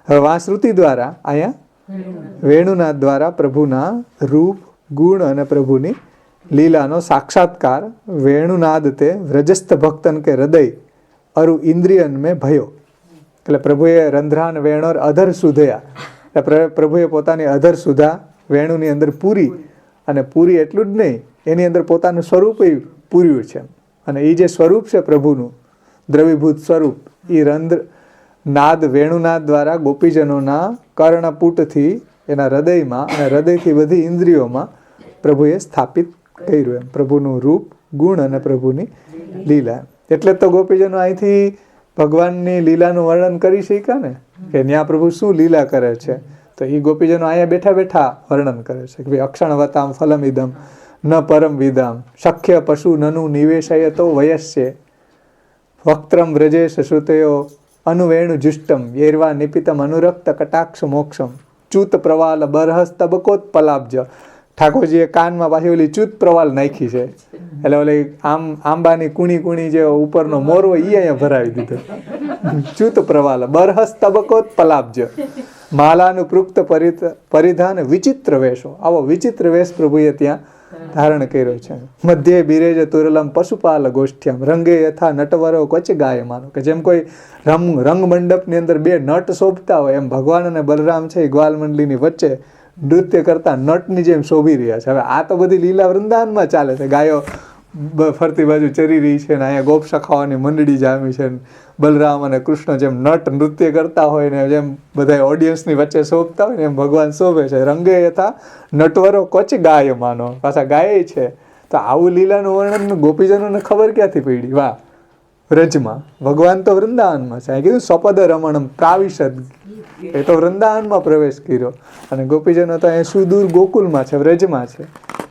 હવે આ શ્રુતિ દ્વારા અહીંયા વેણુનાદ દ્વારા પ્રભુના રૂપ ગુણ અને પ્રભુની લીલાનો સાક્ષાત્કાર વેણુનાદ તે વ્રજસ્થ ભક્તન કે હૃદય અરુ ઇન્દ્રિયન મેં ભયો. એટલે પ્રભુએ રંધ્રાન વેણોર અધર સુધયા, એટલે પ્રભુએ પોતાની અધર સુધા વેણુની અંદર પૂરી, અને પૂરી એટલું જ નહીં, એની અંદર પોતાનું સ્વરૂપ પૂર્યું છે. અને એ જે સ્વરૂપ છે પ્રભુનું દ્રવીભૂત સ્વરૂપ, એ રંધ્ર નાદ વેણુનાદ દ્વારા ગોપીજનોના કર્ણપુટથી એના હૃદયમાં અને હૃદયથી બધી ઇન્દ્રિયોમાં પ્રભુએ સ્થાપિત કર્યું. એમ પ્રભુનું રૂપ ગુણ અને પ્રભુની લીલા. એટલે તો ગોપીજનો અહીંથી ભગવાનની લીલાનું વર્ણન કરી શક્યા ને, કે ત્યાં પ્રભુ શું લીલા કરે છે. તો એ ગોપીજનો અહીંયા બેઠા બેઠા વર્ણન કરે છે કે ભાઈ અક્ષણવતામ ફલમિદમ ન પરમ વિદામ શક્ય પશુ નનુ નિવેશય તો વયસ્ય વક્ત્રમ વ્રજેશ શ્રુતયો અનુવેણુ જુષ્ટમ યેર્વા નિપિતમ અનુરક્ત કટાક્ષ મોક્ષમ ચૂત પ્રવાલ બરહસ તબકોત પલાબ્જ. ઠાકોરજીએ કાનમાં પાછી ઓલી ચૂત પ્રવાલ નાખી છે, એટલે ઓલી આંબાની કુણી જે ઉપરનો મોર હોય એ અહીંયા ભરાવી દીધો. ચૂત પ્રવાલ બરહસ તબકોત પલાબ્જ માલાનું પૃક્ત પરિધાન વિચિત્ર વેશો. આવો વિચિત્ર વેશ પ્રભુએ ત્યાં ધારણ કર્યો છે. મધ્ય બિરેજ તુરલમ પશુપાલ ગોષ્ઠ્યમ રંગે યથા નટવરો કચ ગાયમાનો, કે જેમ કોઈ રંગ મંડપની અંદર બે નટ શોભતા હોય, એમ ભગવાન અને બલરામ છે એ ગ્વાલ મંડલીની વચ્ચે નૃત્ય કરતા નટની જેમ શોભી રહ્યા છે. હવે આ તો બધી લીલા વૃંદાવનમાં ચાલે છે. ગાયો ફરતી બાજુ ચરી રહી છે, ને અહીંયા ગોપ સખાઓની મંડળી જામી છે, બલરામ અને કૃષ્ણ જેમ નટ નૃત્ય કરતા હોય ને જેમ બધા ઓડિયન્સની વચ્ચે શોભતા હોય ને એમ ભગવાન શોભે છે. રંગે યથા નટવરો કોચ ગાય માનો, પાછા ગાય છે. તો આવું લીલાનું વર્ણન ગોપીજનોને ખબર ક્યાંથી પડી? વાહ, વ્રજમાં ભગવાન તો વૃંદાવનમાં છે. કીધું સપદ રમણમ પ્રાવિશદ, એ તો વૃંદાવનમાં પ્રવેશ કર્યો, અને ગોપીજનો તો અહીંયા સુદૂર ગોકુલમાં છે, વ્રજમાં છે.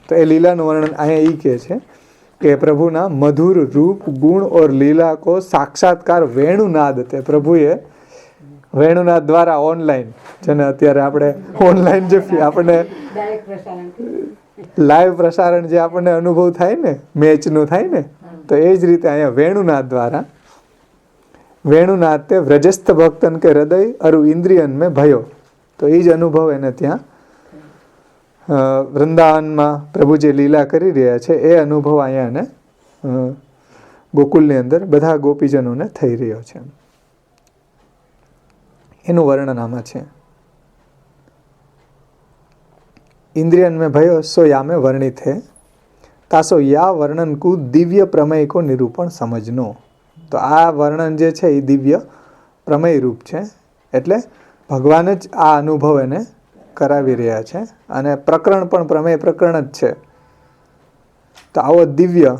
તો એ લીલાનું વર્ણન અહીંયા એ કહે છે કે પ્રભુના મધુર રૂપ ગુણ और લીલા को સાક્ષાત્કાર વેણુનાદ તે. પ્રભુએ વેણુનાદ દ્વારા ઓનલાઈન, જેને અત્યારે આપણે ઓનલાઈન જે આપણને લાઈવ પ્રસારણ જે આપણને અનુભવ થાય ને, મેચનું થાય ને, તો એ જ રીતે અહીંયા વેણુનાદ દ્વારા વેણુનાદ તે વ્રજસ્થ ભક્તન કે હૃદય અરુ ઇન્દ્રિયન મેં ભયો. તો એ જ અનુભવ એને ત્યાં વૃંદાવનમાં પ્રભુ જે લીલા કરી રહ્યા છે એ અનુભવ અહીંયા એને ગોકુલની અંદર બધા ગોપીજનોને થઈ રહ્યો છે. એનું વર્ણન આમાં છે. इंद्रियन में भयो सो या में वर्णित है तासो या वर्णन को दिव्य प्रमेय को निरूपण समझनो. तो आ वर्णन जे છે એ દિવ્ય પ્રમેય રૂપ છે, એટલે ભગવાન જ આ અનુભવ એને કરાવી રહ્યા છે અને પ્રકરણ પણ પ્રમેય પ્રકરણ જ છે. તો આવો દિવ્ય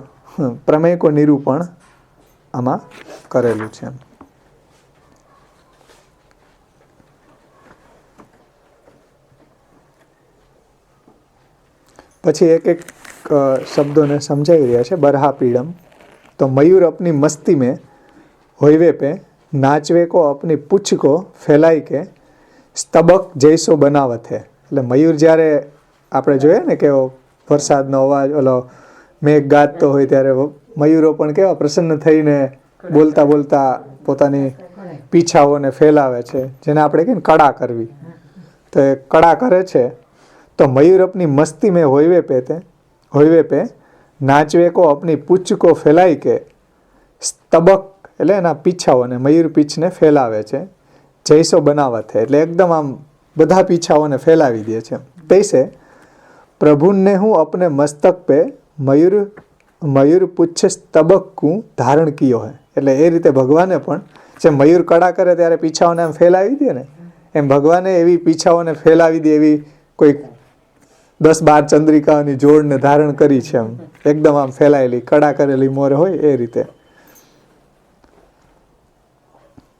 પ્રમેય કો નિરૂપણ આમાં કરેલું છે. પછી એક એક શબ્દોને સમજાવી રહ્યા છે. બરहा पीड़म तो मयूर अपनी मस्ती में होइवे पे नाचवे को अपनी पूछ को फैलाई के સ્તબક જૈસો બનાવત હે. એટલે મયુર જ્યારે આપણે જોઈએ ને કે વરસાદનો અવાજ ઓલો મેઘ ગાજતો હોય ત્યારે મયુરો પણ કેવા પ્રસન્ન થઈને બોલતા બોલતા પોતાની પીછાઓને ફેલાવે છે, જેને આપણે કહીએ ને કડા કરવી. તો એ કડા કરે છે. तो मयूर अपनी मस्ती में होइवे पे नाचवे को अपनी पूछ को फैलाई के સ્તબક એટલે એના પીછાઓને મયુર પીછને ફેલાવે છે. જૈસો બનાવત है એટલે એકદમ આમ બધા પીછાઓને ફેલાવી દે છે. तैसे प्रभु ने हूँ अपने मस्तक पे मयूर पुच्छ સ્તબક को धारण कियो है. એટલે એ રીતે ભગવાને પણ જે મયુર કડા કરે ત્યારે પીછાઓને આમ ફેલાવી દે ને, એમ ભગવાને એવી પીછાઓને ફેલાવી દે એવી કોઈ 10-12 ચંદ્રિકાઓની જોડને ધારણ કરી છે. એમ એકદમ આમ ફેલાયેલી કડા કરેલી મોર હોય એ રીતે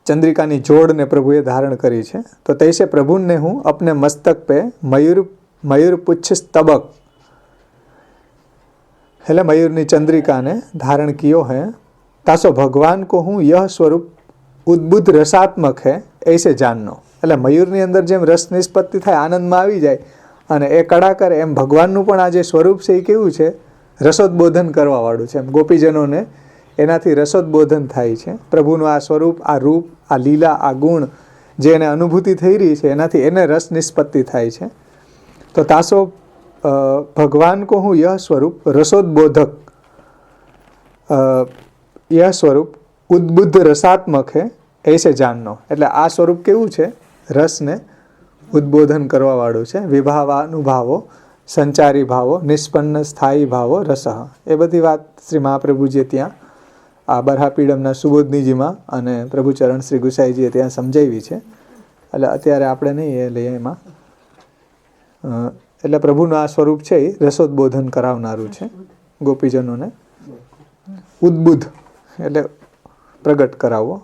ચંદ્રિકાની જોડને પ્રભુએ ધારણ કરી છે. તો તૈસે પ્રભુને હું अपने मस्तक पे मयूर पुच्छ સ્તબક એટલે મયુરની ચંદ્રિકાને ધારણ કિયો है. तासो भगवान को हूँ यह स्वरूप उद्बुद्ध रसात्मक है ऐसे जाननो. એટલે મયુરની અંદર જેમ રસ નિષ્પત્તિ થાય, આનંદમાં આવી જાય અને એ કડા કરે, એમ ભગવાનનું પણ આ જે સ્વરૂપ છે એ કેવું છે? રસોદબોધન કરવાવાળું છે. એમ ગોપીજનોને એનાથી રસોદબોધન થાય છે. પ્રભુનું આ સ્વરૂપ, આ રૂપ, આ લીલા, આ ગુણ જે એને અનુભૂતિ થઈ રહી છે એનાથી એને રસ નિષ્પત્તિ થાય છે. તો તાસો ભગવાન કો હું યહ સ્વરૂપ રસોદબોધક યહ સ્વરૂપ ઉદ્બુદ્ધ રસાત્મક હે ऐसे जाननो. એટલે આ સ્વરૂપ કેવું છે? રસને ઉદ્બોધન કરવાવાળું છે. વિભાવાનુભાવો, સંચારી ભાવો, નિષ્પન્ન સ્થાયી ભાવો, રસઃ. એ બધી વાત શ્રી મહાપ્રભુજીએ ત્યાં આ બરહાપીડમના સુબોધનીજીમાં અને પ્રભુચરણ શ્રી ગુસાઈજીએ ત્યાં સમજાવી છે. એટલે અત્યારે આપણે નહીં એ લઈએ એમાં. એટલે પ્રભુનું આ સ્વરૂપ છે એ રસોદબોધન કરાવનારું છે ગોપીજનોને. ઉદ્બુદ્ધ એટલે પ્રગટ કરાવવો.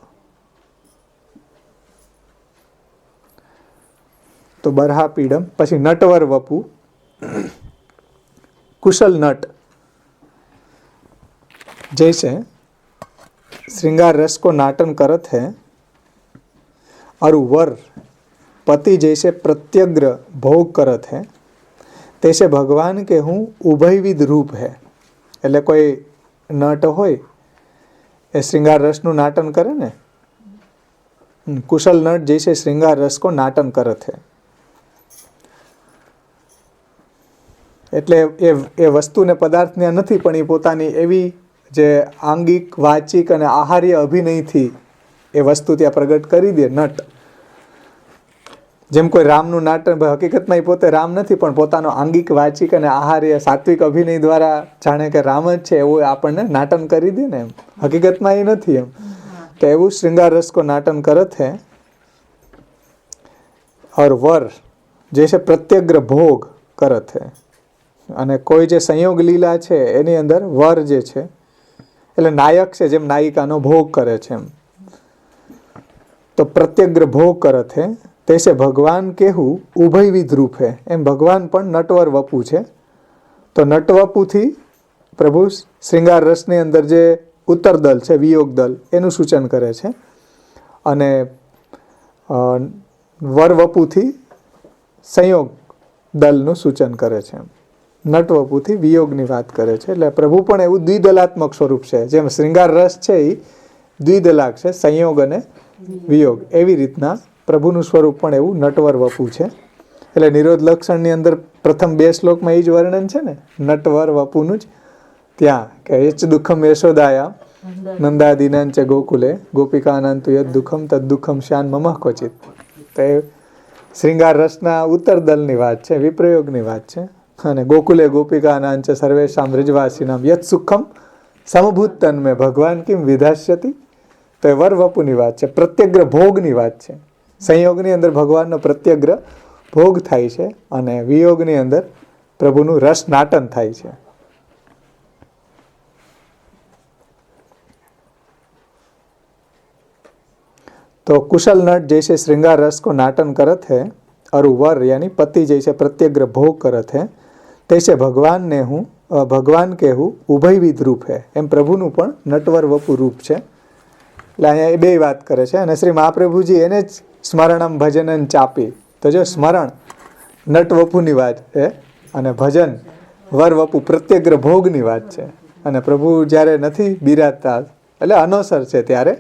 તો બરહાપીડમ. પછી નટવર વપુ, कुशल नट जैसे श्रृंगार रस को नाटन करत है और वर पति जैसे प्रत्यग्र भोग करत है, तैसे भगवान के हूँ उभयविध रूप है. એટલે કોઈ નટ હોય એ શ્રृंगार रस નું નાટન કરે ને, कुशल नट जैसे श्रृंगार रस को नाटन करत है. એટલે એ વસ્તુને પદાર્થને નથી, પણ એ પોતાની એવી જે આંગિક, વાચિક અને આહાર્ય અભિનયથી એ વસ્તુ ત્યાં પ્રગટ કરી દે નટ. જેમ કોઈ રામનું નાટક, હકીકતમાં એ પોતે રામ નથી, પણ પોતાનો આંગિક, વાચિક અને આહાર્ય સાત્વિક અભિનય દ્વારા જાણે કે રામ જ છે એવું આપણને નાટન કરી દે ને, એમ હકીકતમાં એ નથી. એમ તો એવું શ્રृंगार रस को नाटन करत है और वर जैसे प्रत्यग्र भोग करत है. અને કોઈ જે સંયોગ લીલા છે એની અંદર વર જે છે એટલે નાયક છે, જેમ નાયિકાનો ભોગ કરે છે એમ. તો પ્રત્યગ્ર ભોગ કરત હે તૈસે ભગવાન કેવું ઉભયવિધ રૂપ હે. એમ ભગવાન પણ નટવર વપુ છે. તો નટવપુથી પ્રભુ શ્રૃંગાર રસની અંદર જે ઉત્તર દલ છે, વિયોગ દલ, એનું સૂચન કરે છે. અને વરવપુથી સંયોગ દલનું સૂચન કરે છે. નટવપુથી વિયોગની વાત કરે છે. એટલે પ્રભુ પણ એવું દ્વિદલાત્મક સ્વરૂપ છે. જેમ શ્રૃંગાર રસ છે એ દ્વિદલાક છે, સંયોગ અને વિયોગ, એવી રીતના પ્રભુનું સ્વરૂપ પણ એવું નટવર વપુ છે. એટલે નિરોધ લક્ષણની અંદર પ્રથમ 2 શ્લોકમાં એ જ વર્ણન છે ને નટવર વપુનું જ. ત્યાં કે એચ દુઃખમ યશોદાયા નંદાદીનાંચ ગોકુલે ગોપિકાનાંતુ યદ દુઃખમ તદ દુઃખમ શ્યાન મમઃ ક્વચિત. તો એ શૃંગાર રસના ઉત્તરદલની વાત છે, વિપ્રયોગની વાત છે. અને ગોકુલે ગોપિકાનાંચ સર્વેશામ વ્રજવાસીનામ યત સુખમ સમભૂત તન્મે ભગવાન કિમ વિધાસ્યતિ. તો એ વરવપુની વાત છે, પ્રત્યગ્ર ભોગની વાત છે. સંયોગની અંદર ભગવાનનો પ્રત્યગ્ર ભોગ થાય છે અને વિયોગની અંદર પ્રભુનું રસ નાટન થાય છે. तो कुशल नट जैसे श्रृंगार रस को नाटन करत है और वर यानी पति जैसे प्रत्यग्र भोग करत है तैसे भगवान ने हूँ भगवान के हूँ उभयविध रूप है. एम प्रभुનું પણ નટવર વપુ રૂપ છે. એટલે અહીંયા એ બે વાત કરે છે અને શ્રી મહાપ્રભુજી એને જ સ્મરણમ ભજનન ચાપી. તો જો સ્મરણ નટ વપુની વાત છે અને ભજન વર વપુ પ્રત્યગ્ર ભોગની વાત છે. અને પ્રભુ જ્યારે નથી બિરાજતા એટલે અનોસર છે ત્યારે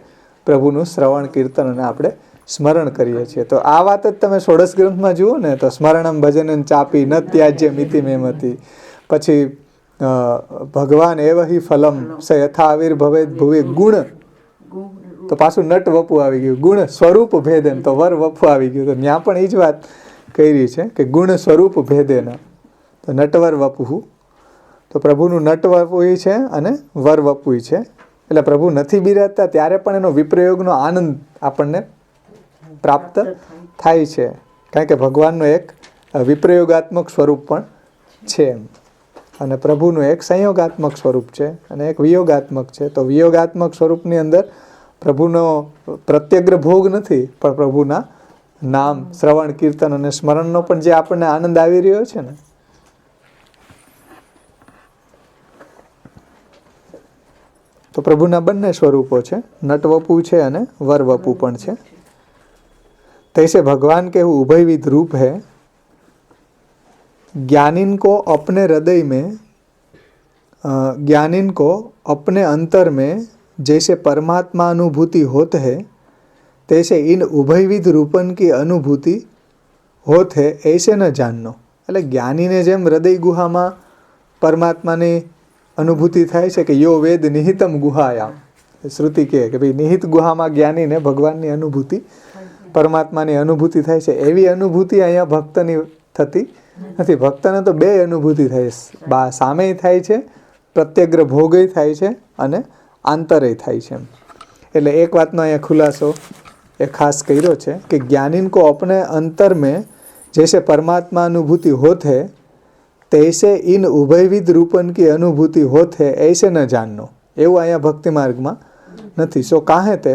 પ્રભુનું શ્રવણ કીર્તન અને આપણે સ્મરણ કરીએ છીએ. તો આ વાત જ તમે ષોડશ ગ્રંથમાં જુઓ ને તો સ્મરણમ ભજનન ચાપી ન ત્યાજ્ય મિતિ મેમતી. પછી ભગવાન એવ હિ ફલમ સ યથા આવિર્ભવેદ ભુવે ગુણ. તો પાછું નટ વપુ આવી ગયું. ગુણ સ્વરૂપ ભેદન તો વર વપુ આવી ગયું. તો ત્યાં પણ એ જ વાત કરી છે કે ગુણ સ્વરૂપ ભેદેન. તો નટવર વપુ. તો પ્રભુનું નટ વપુ છે અને વર વપુ છે. એટલે પ્રભુ નથી બિરાજતા ત્યારે પણ એનો વિપ્રયોગનો આનંદ આપણને પ્રાપ્ત થાય છે. કારણ કે ભગવાનનું એક વિપ્રયોગાત્મક સ્વરૂપ પણ છે અને પ્રભુનું એક સંયોગાત્મક સ્વરૂપ છે અને એક વિયોગાત્મક છે. તો વિયોગાત્મક સ્વરૂપની અંદર પ્રભુનો પ્રત્યગ્ર ભોગ નથી પણ પ્રભુના નામ શ્રવણ કીર્તન અને સ્મરણનો પણ જે આપણને આનંદ આવી રહ્યો છે ને. તો પ્રભુના બંને સ્વરૂપો છે, નટવપુ છે અને વરવપુ પણ છે. तैसे भगवान के उभयविध रूप है. ज्ञानिन को अपने हृदय में ज्ञानिन को अपने अंतर में जैसे परमात्मा अनुभूति होत है तैसे इन उभयविध रूपन की अनुभूति होत है ऐसे न जाननो. એટલે જ્ઞાનીને જેમ હૃદય ગુહામાં પરમાત્માની અનુભૂતિ થાય છે કે યો વેદ નિહિતમ ગુહાયામ. શ્રુતિ કહે કે ભાઈ નિહિત ગુહામાં જ્ઞાનીને ભગવાનની અનુભૂતિ પરમાત્માની અનુભૂતિ થાય છે. એવી અનુભૂતિ અહીંયા ભક્તની થતી નથી. ભક્તને તો બે અનુભૂતિ થાય છે, સામે થાય છે, પ્રત્યગ્ર ભોગય થાય છે અને આંતરે થાય છે. એટલે એક વાતનો અહીંયા ખુલાસો એ ખાસ કર્યો છે કે જ્ઞાની કો अपने अंतर में जैसे परमात्मा अनुभूति होत है तैसे इन उभयविध रूपन की अनुभूति होत है ऐसे न जाननो. એવું અહીંયા ભક્તિ માર્ગમાં નથી. સો કાહે તે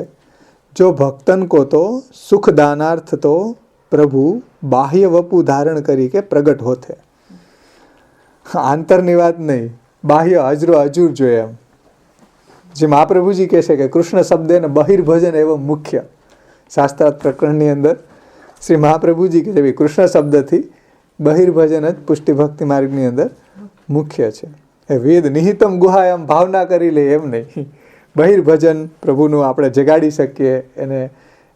जो भक्तन को तो सुख दानार्थ तो प्रभु बाह्य वपु धारण करी के प्रगट होते. आंतરની વાત નહીં, બાહ્ય હજરો હજુર જોઈએ. એમ જે મહાપ્રભુજી કહે છે કે કૃષ્ણ શબ્દ ને બહિર્ભજન એવો મુખ્ય. શાસ્ત્રાર્થ પ્રકરણની અંદર શ્રી મહાપ્રભુજી કહે છે કૃષ્ણ શબ્દથી બહિર્ભજન જ પુષ્ટિ ભક્તિ માર્ગની અંદર મુખ્ય છે. એ વેદ નિહિતમ ગુહાયામ ભાવના કરી લે એમ નહીં. બહિર્ભજન પ્રભુનું આપણે જગાડી શકીએ,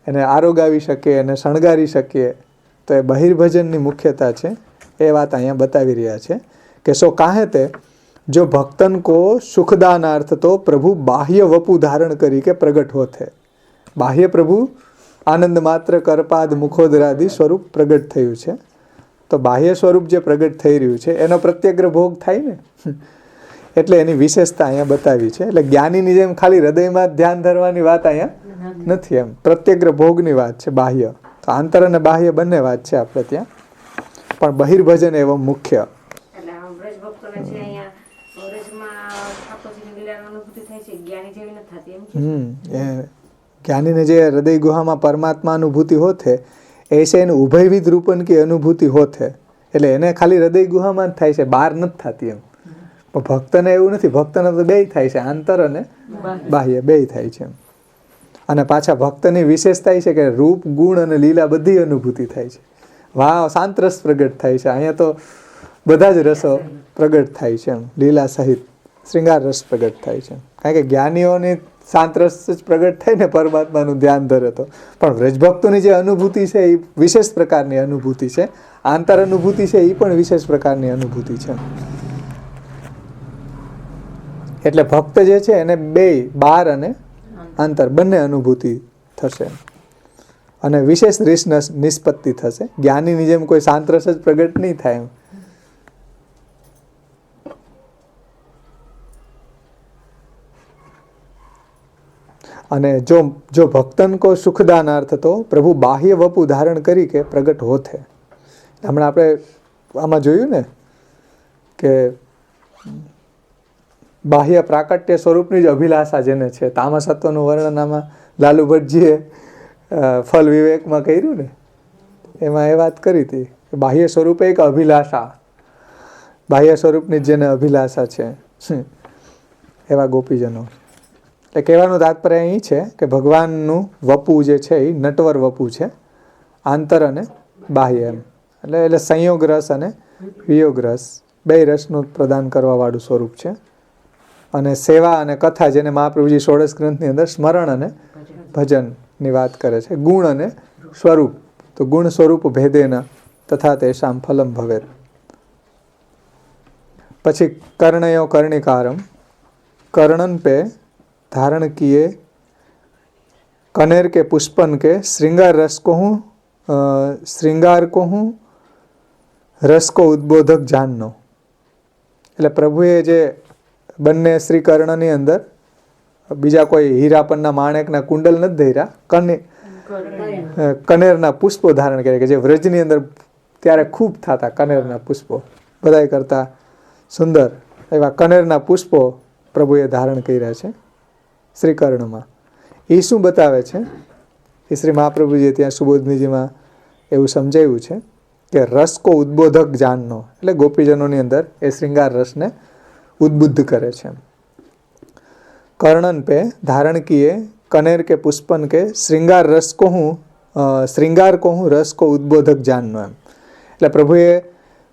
એને આરોગાવી શકીએ, એને શણગારી શકીએ. તો એ બહિર્ભજનની મુખ્યતા છે. એ વાત અહીંયા બતાવી રહ્યા છે કે સો કાહે તે જો ભક્તન કો સુખદાનાર્થ તો પ્રભુ બાહ્ય વપુ ધારણ કરી કે પ્રગટ હોત હે. બાહ્ય પ્રભુ આનંદ માત્ર કરપાદ મુખોદરાદી સ્વરૂપ પ્રગટ થયું છે. તો બાહ્ય સ્વરૂપ જે પ્રગટ થઈ રહ્યું છે એનો પ્રત્યગ્ર ભોગ થાય ને. એટલે એની વિશેષતા અહીંયા બતાવી છે. એટલે જ્ઞાનીની જેમ ખાલી હૃદયમાં ધ્યાન ધરવાની વાત અહીંયા નથી. એમ પ્રત્યગ્ર ભોગની વાત છે બાહ્ય. તો આંતર અને બાહ્ય બંને વાત છે આપણે ત્યાં, પણ બહિર્ભજન એવો મુખ્ય. જ્ઞાનીને જે હૃદય ગુહામાં પરમાત્મા અનુભૂતિ હોત હે ऐसे એને ઉભયવિધ રૂપન की અનુભૂતિ હોત હે. એટલે એને ખાલી હૃદય ગુહામાં જ થાય છે, બહાર નથી થતી. એમ પણ ભક્તને એવું નથી. ભક્તને તો બેય થાય છે, આંતર અને બાહ્ય બેય થાય છે. અને પાછા ભક્તની વિશેષતા એ છે કે રૂપ ગુણ અને લીલા બધી અનુભૂતિ થાય છે. વાહ, શાંત રસ પ્રગટ થાય છે. અહીંયા તો બધા જ રસો પ્રગટ થાય છે. એમ લીલા સહિત શ્રૃંગાર રસ પ્રગટ થાય છે. કારણ કે જ્ઞાનીઓની શાંત રસ જ પ્રગટ થાય ને પરમાત્માનું ધ્યાન ધરે તો. પણ વ્રજભક્તોની જે અનુભૂતિ છે એ વિશેષ પ્રકારની અનુભૂતિ છે. આંતર અનુભૂતિ છે એ પણ વિશેષ પ્રકારની અનુભૂતિ છે. એટલે ભક્ત જે છે એને બે બહાર અને આંતર બંને અનુભૂતિ થશે અને વિશેષ રસ નિષ્પત્તિ થશે. જ્ઞાનીની જેમ કોઈ શાંત રસ જ પ્રગટ નહીં થાય. અને જો ભક્તન કો સુખદાનાર્થ તો પ્રભુ બાહ્ય વપુ ધારણ કરી કે પ્રગટ હોત હે. હમણાં આપણે આમાં જોયું ને કે બાહ્ય પ્રાકટ્ય સ્વરૂપની જ અભિલાષા જેને છે, તામસત્વનું વર્ણન આમાં લાલુ ભટ્ટજીએ ફલ વિવેકમાં કર્યું ને, એમાં એ વાત કરી હતી કે બાહ્ય સ્વરૂપે એક અભિલાષા, બાહ્ય સ્વરૂપની જેને અભિલાષા છે એવા ગોપીજનો. એટલે કહેવાનું તાત્પર્ય અહીં છે કે ભગવાનનું વપુ જે છે એ નટવર વપુ છે, આંતર અને બાહ્ય એમ. એટલે સંયોગ રસ અને વિયોગ રસ બે રસનું પ્રદાન કરવાવાળું સ્વરૂપ છે. અને સેવા અને કથા જેને મહાપ્રભુજી ષોડશ ગ્રંથની અંદર સ્મરણ અને ભજનની વાત કરે છે. ગુણ અને સ્વરૂપ, તો ગુણ સ્વરૂપ ભેદેન તથા તેષામ ફલમ ભવેત. પછી કર્ણયો કર્ણિકારમ કર્ણન પે धारण किए कनेर के पुष्पन के श्रृंगार रस को हूँ श्रृंगार को हूँ रस को उद्बोधक जाननो. એટલે પ્રભુએ જે બંને શ્રી કર્ણની અંદર બીજા કોઈ હીરા પરના માણેકના કુંડલ નથી ધર્યા, કનેરના પુષ્પો ધારણ કર્યા કે જે વ્રજની અંદર ત્યારે ખૂબ થતા કનેરના પુષ્પો, બધાય કરતા સુંદર એવા કનેરના પુષ્પો પ્રભુએ ધારણ કર્યા છે શ્રી કર્ણમાં. એ શું બતાવે છે? એ શ્રી મહાપ્રભુજીએ ત્યાં સુબોધનીજીમાં એવું સમજાવ્યું છે કે રસ કો ઉદ્બોધક જાનનો, એટલે ગોપીજનોની અંદર એ શ્રૃંગાર રસને ઉદ્બુદ્ધ કરે છે. કર્ણન પે ધારણ કિए કનેર કે પુષ્પન કે શ્રૃંગાર રસ કો હું રસ કો ઉદ્બોધક જાનનો એમ. એટલે પ્રભુએ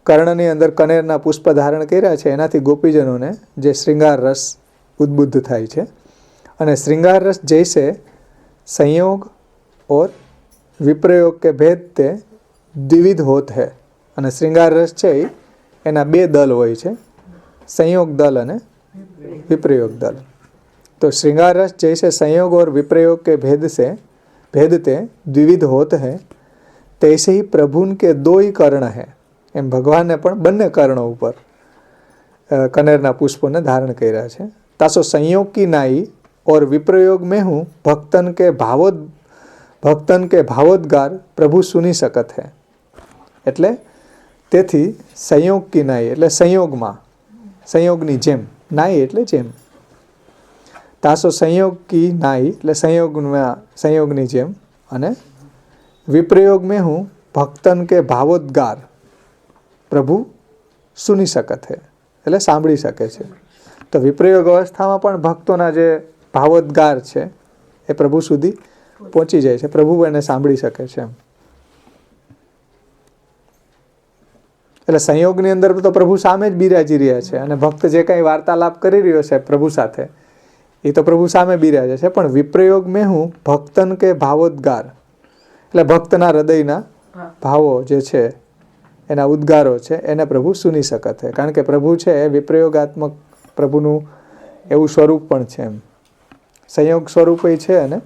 કર્ણની અંદર કનેરના પુષ્પ ધારણ કર્યા છે, એનાથી ગોપીજનોને જે શ્રૃંગાર રસ ઉદ્બુદ્ધ થાય છે. અને श्रृंगार रस जैसे संयोग और विप्रयोग के भेद ते द्विविध होत है. અને શ્રૃંગાર રસ છે એના બે દલ હોય છે, સંયોગ દલ અને વિપ્રયોગ દલ. તો श्रृंगार रस जैसे संयोग और विप्रयोग के भेदते द्विविध होत है तैसे ही प्रभुन के दो ही कर्ण है. એમ ભગવાનને પણ બંને કર્ણો ઉપર કનેરના પુષ્પોને ધારણ કર્યા છે. તાસો संयोग की नाई और विप्रयोग में हूँ भक्तन के भावोद्गार प्रभु सुनी सकत है. એટલે તેથી સંયોગ કી નાઈ એટલે સંયોગમાં, સંયોગની જેમ, નાઈ એટલે જેમ. તાસો સંયોગ કી નાઈ એટલે સંયોગની જેમ, અને વિપ્રયોગ में हूँ भक्तन के भावोद्गार प्रभु सुनी सकत है એટલે સાંભળી શકે છે. તો વિપ્રયોગ અવસ્થામાં પણ ભક્તોના જે ભાવોદ્ગાર છે એ પ્રભુ સુધી પહોંચી જાય છે, પ્રભુ એને સાંભળી શકે છે એમ. એટલે સંયોગની અંદર તો પ્રભુ સામે જ બિરાજી રહ્યા છે, અને ભક્ત જે કાંઈ વાર્તાલાપ કરી રહ્યો છે પ્રભુ સાથે એ તો પ્રભુ સામે બિરાજે છે. પણ વિપ્રયોગ મેં હું ભક્તન કે ભાવોદ્ગાર એટલે ભક્તના હૃદયના ભાવો જે છે એના ઉદ્ગારો છે એને પ્રભુ સુની શકત છે. કારણ કે પ્રભુ છે એ વિપ્રયોગાત્મક પ્રભુનું એવું સ્વરૂપ પણ છે એમ. સંયોગ સ્વરૂપે છે અને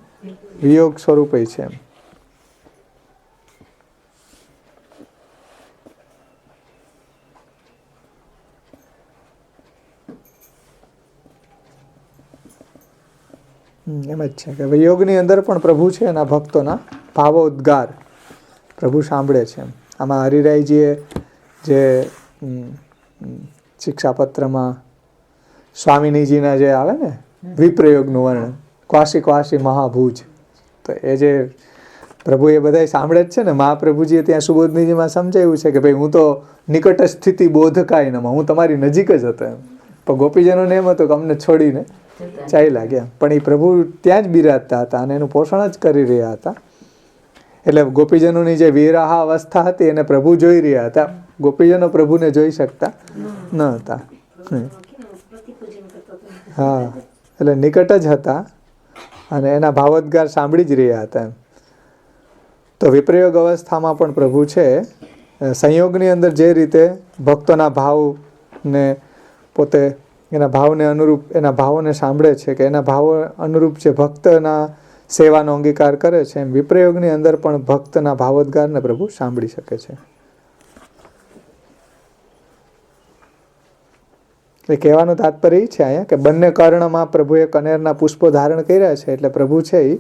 વિયોગ સ્વરૂપે છે એમ. એમ જ છે કે વિયોગની અંદર પણ પ્રભુ છે એના ભક્તોના ભાવો ઉદ્ગાર પ્રભુ સાંભળે છે એમ. આમાં હરિરાયજીએ જે શિક્ષાપત્રમાં સ્વામિનીજીના જે આવે ને વિપ્રયોગનું વર્ણન, ક્વાસી ક્વાસી મહાભુજ, તો એ જે પ્રભુ એ બધા સાંભળે જ છે ને. મહાપ્રભુજીએ ત્યાં સુબોધનીજીમાં સમજાવ્યું છે કે ભાઈ હું તો નિકટ સ્થિતિ બોધકાય નમઃ, હું તમારી નજીક જ હતો એમ. પણ ગોપીજનોને એમ હતું કે અમને છોડીને ચાલ્યા ગયા, પણ એ પ્રભુ ત્યાં જ બિરાજતા હતા અને એનું પોષણ જ કરી રહ્યા હતા. એટલે ગોપીજનોની જે વિરાહ અવસ્થા હતી એને પ્રભુ જોઈ રહ્યા હતા, ગોપીજનો પ્રભુને જોઈ શકતા ન હતા. હા, એટલે નિકટ જ હતા અને એના ભાવોદ્ગાર સાંભળી જ રહ્યા હતા એમ. તો વિપ્રયોગ અવસ્થામાં પણ પ્રભુ છે સંયોગની અંદર જે રીતે ભક્તોના ભાવને પોતે એના ભાવને અનુરૂપ એના ભાવોને સાંભળે છે, કે એના ભાવો અનુરૂપ જે ભક્તના સેવાનો અંગીકાર કરે છે, એમ વિપ્રયોગની અંદર પણ ભક્તના ભાવોદ્ગારને પ્રભુ સાંભળી શકે છે. એ કહેવાનું તાત્પર્ય એ છે અહીંયા કે બંને કર્ણમાં પ્રભુએ કનેરના પુષ્પો ધારણ કર્યા છે. એટલે પ્રભુ છે એ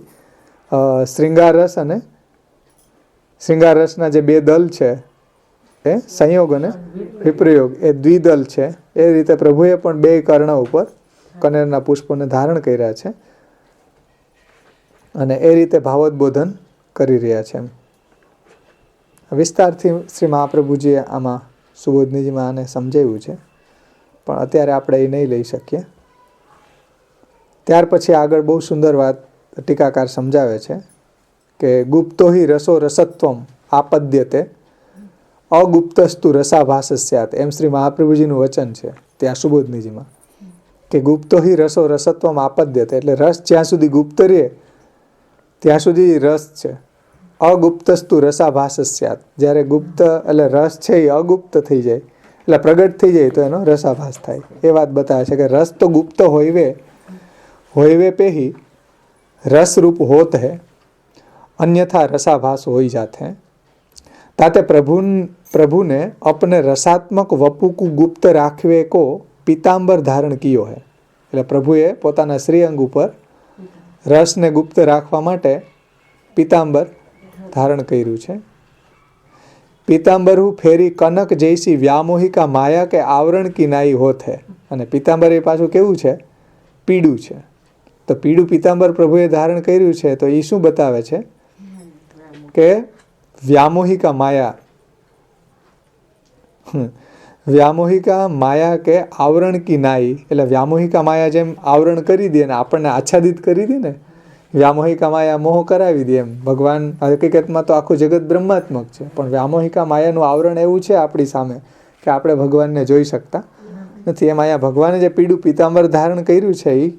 શૃંગાર રસ અને શૃંગાર રસના જે બે દલ છે એ સંયોગ અને વિપ્રયોગ એ દ્વિદલ છે. એ રીતે પ્રભુએ પણ બે કર્ણ ઉપર કનેરના પુષ્પોને ધારણ કર્યા છે અને એ રીતે ભાવોદ્બોધન કરી રહ્યા છે. વિસ્તારથી શ્રી મહાપ્રભુજીએ આમાં સુબોધનીજીમાં આને સમજાવ્યું છે, પણ અત્યારે આપણે એ નહીં લઈ શકીએ. ત્યાર પછી આગળ બહુ સુંદર વાત ટીકાકાર સમજાવે છે કે ગુપ્તો હિ રસો રસત્વમ આપદ્યતે અગુપ્તસ્તુ રસાભાસ સ્યાત. એમ શ્રી મહાપ્રભુજીનું વચન છે ત્યાં સુબોધનીજીમાં કે ગુપ્તો હિ રસો રસત્વમ આપદ્યતે, એટલે રસ જ્યાં સુધી ગુપ્ત રહે ત્યાં સુધી રસ છે. અગુપ્તસ્તુ રસાભાસ સ્યાત. જ્યારે ગુપ્ત એટલે રસ છે એ અગુપ્ત થઈ જાય એટલે પ્રગટ થઈ જાય તો એનો રસાભાસ થાય. એ વાત બતાવે છે કે રસ તો ગુપ્ત હોયવે પેહી રસરૂપ હોત હૈ, अन्यथा रसाभास हो ही जाते हैं. ताते प्रभु ने अपने रसात्मक वपु को गुप्त राखवे को पीतांबर धारण कियो है. એટલે પ્રભુએ પોતાના શ્રીઅંગ ઉપર રસને ગુપ્ત રાખવા માટે પીતાંબર ધારણ કર્યું છે. પીતાંબર ફેરી કનક જૈસી વ્યામોહિકા માયા કે આવરણ કિનાઈ હોત હૈ. અને પીતાંબર એ પાછું કેવું છે? પીળું છે. તો પીળું પીતાંબર પ્રભુએ ધારણ કર્યું છે તો એ શું બતાવે છે કે વ્યામોહિકા માયા કે આવરણ કી નાઈ. એટલે વ્યામોહિકા માયા જેમ આવરણ કરી દે ને આપણને આચ્છાદિત કરી દે ને, વ્યામોહિકા માયા મોહ કરાવી દે, એમ ભગવાન હકીકતમાં તો આખું જગત બ્રહ્માત્મક છે, પણ વ્યામોહિકા માયાનું આવરણ એવું છે આપણી સામે કે આપણે ભગવાનને જોઈ શકતા નથી. એમ અહીંયા ભગવાને જે પીળું પીતાંબર ધારણ કર્યું છે એ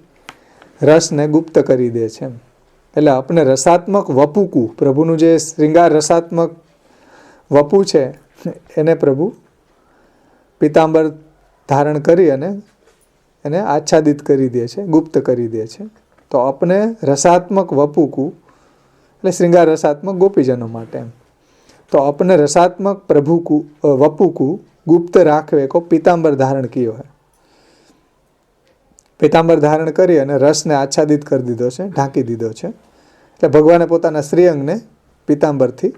રસને ગુપ્ત કરી દે છે. એટલે આપણે રસાત્મક વપુકું, પ્રભુનું જે શ્રૃંગાર રસાત્મક વપુ છે એને પ્રભુ પીતાંબર ધારણ કરી અને એને આચ્છાદિત કરી દે છે, ગુપ્ત કરી દે છે. તો આપણે રસાત્મક વપુકું એટલે શ્રૃંગાર રસાત્મક ગોપીજનો માટે, તો આપણે રસાત્મક વપુકું ગુપ્ત રાખવે કો પીતાંબર ધારણ કિયો હે. પીતાંબર ધારણ કરી અને રસને આચ્છાદિત કરી દીધો છે, ઢાંકી દીધો છે. એટલે ભગવાને પોતાના શ્રીઅંગને પીતાંબરથી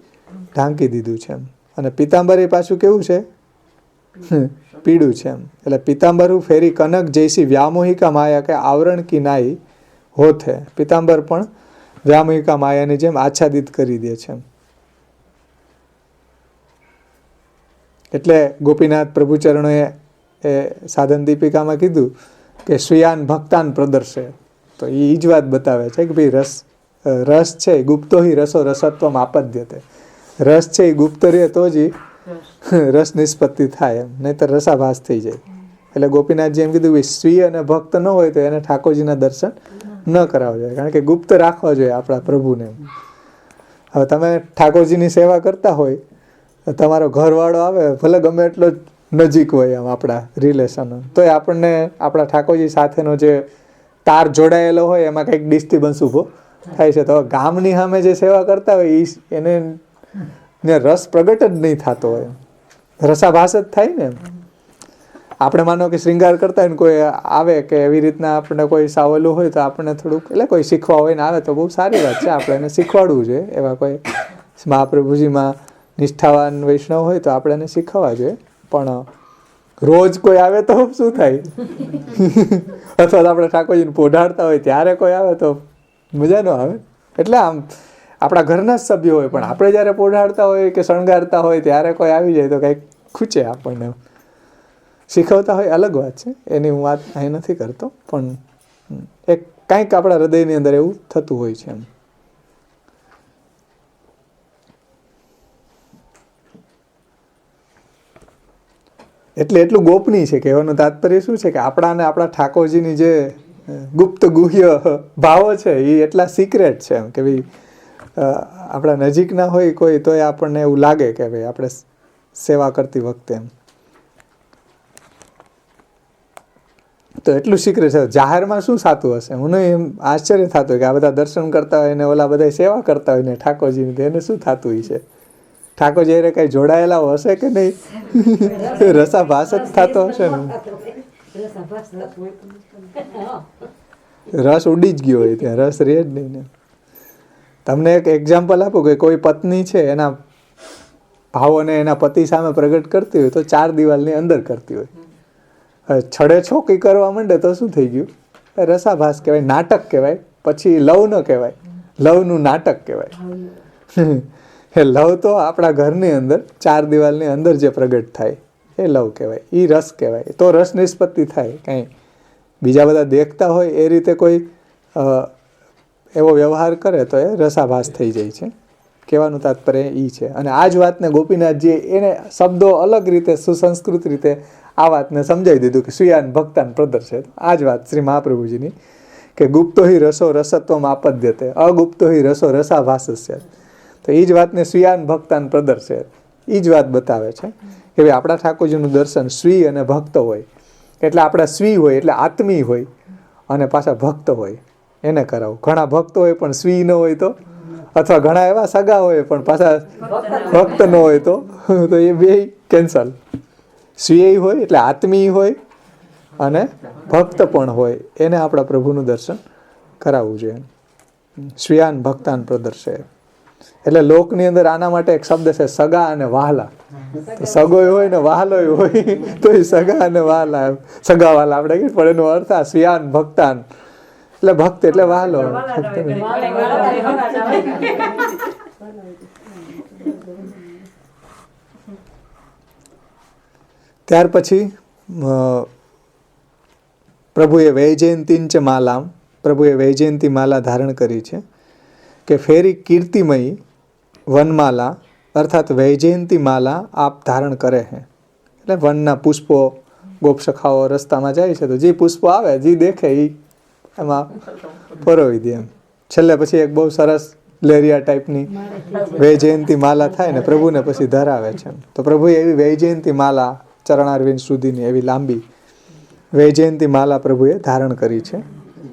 ઢાંકી દીધું છે. અને પીતાંબર એ પાછું કેવું છે? પીળું છે. એટલે પીતાંબર ફેરી કનક જૈસી વ્યામોહિકા માયા કે આવરણ કી નાઈ હોત હે. પીતાંબર પણ વ્યામોહિકા માયાની જેમ આચ્છાદિત કરી દે છે. એટલે ગોપીનાથ પ્રભુચરણોએ એ સાધન દીપિકામાં કીધું કે સ્વીયાન ભક્તાન પ્રદર્શે. તો એ જ વાત બતાવે છે કે ભાઈ રસ છે ગુપ્તો હિ રસો રસત્વમ આપદ્યતે. રસ છે એ ગુપ્ત રહે તો જ રસ નિષ્પત્તિ થાય, એમ નહીંતર રસાભાસ થઈ જાય. એટલે ગોપીનાથજી એમ કીધું કે સ્વીય અને ભક્ત ન હોય તો એને ઠાકોરજીના દર્શન ન કરાવવા જોઈએ, કારણ કે ગુપ્ત રાખવા જોઈએ આપણા પ્રભુને. હવે તમે ઠાકોરજીની સેવા કરતા હોય, તમારો ઘરવાળો આવે, ભલે ગમે એટલો નજીક હોય આમ આપણા રિલેશન, તોય આપણને આપણા ઠાકોરજી સાથેનો જે તાર જોડાયેલો હોય એમાં કંઈક ડિસ્ટર્બન્સ ઊભો થાય છે. તો ગામની સામે જે સેવા કરતા હોય એને રસ પ્રગટ જ નહીં થતો હોય, રસાભાસ જ થાય ને. આપણે માનો કે શ્રૃંગાર કરતા હોય ને કોઈ આવે કે એવી રીતના આપણને કોઈ સાવલું હોય તો આપણને થોડુંક, એટલે કોઈ શીખવા હોય ને આવે તો બહુ સારી વાત છે, આપણે એને શીખવાડવું જોઈએ. એવા કોઈ મહાપ્રભુજીમાં નિષ્ઠાવાન વૈષ્ણવ હોય તો આપણે એને શીખવવા જોઈએ. પણ રોજ કોઈ આવે તો શું થાય? અથવા તો આપણે ઠાકોરજીને પોઢાડતા હોય ત્યારે કોઈ આવે તો મજા ન આવે. એટલે આમ આપણા ઘરના જ સભ્યો હોય, પણ આપણે જ્યારે પોઢાડતા હોય કે શણગારતા હોય ત્યારે કોઈ આવી જાય તો કંઈક ખૂચે આપણને. શીખવતા હોય અલગ વાત છે, એની હું વાત અહીં નથી કરતો, પણ એક કંઈક આપણા હૃદયની અંદર એવું થતું હોય છે. એમ એટલે એટલું ગોપનીય છે. કહેવાનું તાત્પર્ય શું છે કે આપણા ને આપણા ઠાકોરજીની જે ગુપ્ત ગુહ્ય ભાવો છે એ એટલા સિક્રેટ છે, એમ કે ભાઈ આપણા નજીકના હોય કોઈ તોય આપણને એવું લાગે કે ભાઈ આપણે સેવા કરતી વખતે એમ તો એટલું શીખરે છે. જાહેરમાં શું થતું હશે? મને એમ આશ્ચર્ય થતું કે આ બધા દર્શન કરતા હોય ને ઓલા બધા સેવા કરતા હોય ને ઠાકોરજીની, તો એને શું થતું હોય છે? ઠાકોરજી એને કઈ જોડાયેલા હશે કે નહીં? રસાભાસ જ થતો હશે ને, રસ ઉડી જ ગયો હોય ત્યાં, રસ રહે જ નહીં ને. તમને એક એક્ઝામ્પલ આપું કે કોઈ પત્ની છે એના ભાવોને એના પતિ સામે પ્રગટ કરતી હોય તો 4 દિવાલની અંદર કરતી હોય. છડે છોકી કરવા માંડે તો શું થઈ ગયું? રસાભાસ કહેવાય, નાટક કહેવાય. પછી લવ ન કહેવાય, લવનું નાટક કહેવાય. એ લવ તો આપણા ઘરની અંદર 4 દિવાલની અંદર જે પ્રગટ થાય એ લવ કહેવાય, એ રસ કહેવાય. તો રસ નિષ્પત્તિ થાય. કાંઈ બીજા બધા દેખતા હોય એ રીતે કોઈ એવો વ્યવહાર કરે તો એ રસાભાસ થઈ જાય છે. કહેવાનું તાત્પર્ય એ છે. અને આ જ વાતને ગોપીનાથજી એને શબ્દો અલગ રીતે સુસંસ્કૃત રીતે આ વાતને સમજાવી દીધું કે સુયાન ભક્તાન પ્રદર્શે. આ જ વાત શ્રી મહાપ્રભુજીની કે ગુપ્તો હિ રસો રસત્વમ આપદ્યતે, અગુપ્તો હિ રસો રસાભાસસ્ય. તો એ જ વાતને સુયાન ભક્તાન પ્રદર્શે, એ જ વાત બતાવે છે કે ભાઈ આપણા ઠાકોરજીનું દર્શન સ્વી અને ભક્ત હોય. એટલે આપણા સ્વી હોય એટલે આત્મી હોય અને પાછા ભક્ત હોય એને કરાવું. ઘણા ભક્ત હોય પણ સ્વી ન હોય તો, અથવા ઘણા એવા સગા હોય પણ પાછા ભક્ત ન હોય તો એ બે કેન્સલ. સ્વીય હોય એટલે આત્મીય હોય અને ભક્ત પણ હોય, એને આપણા પ્રભુનું દર્શન કરાવવું જોઈએ. સ્વીયાન ભક્તાન પ્રદર્શે. એટલે લોકની અંદર આના માટે એક શબ્દ છે સગા અને વહાલા. તો સગોય હોય ને વહાલોય હોય તો એ સગા અને વહાલા, સગા વહાલા આપણે કહીએ, પણ એનો અર્થ આ સ્વીયાન ભક્તાન એટલે ભક્ત એટલે વહાલો. ત્યાર પછી પ્રભુએ વૈજયંતીંચ માલામ, પ્રભુએ વૈજયંતી માલા ધારણ કરી છે કે ફેરી કીર્તિમયી વનમાલા અર્થાત વૈજયંતી માલા આપ ધારણ કરે છે. એટલે વનના પુષ્પો ગોપસખાઓ રસ્તામાં જાય છે તો જે પુષ્પો આવે જે દેખે એ એમાં પરોવી દે એમ. છેલ્લે પછી એક બહુ સરસ લેરિયા ટાઈપની વૈજયંતી માલા થાય ને પ્રભુને પછી ધરાવે છે. તો પ્રભુએ એવી વૈજયંતી માલા ચરણારવિંદ સુધીની એવી લાંબી વૈજયંતી માલા પ્રભુએ ધારણ કરી છે.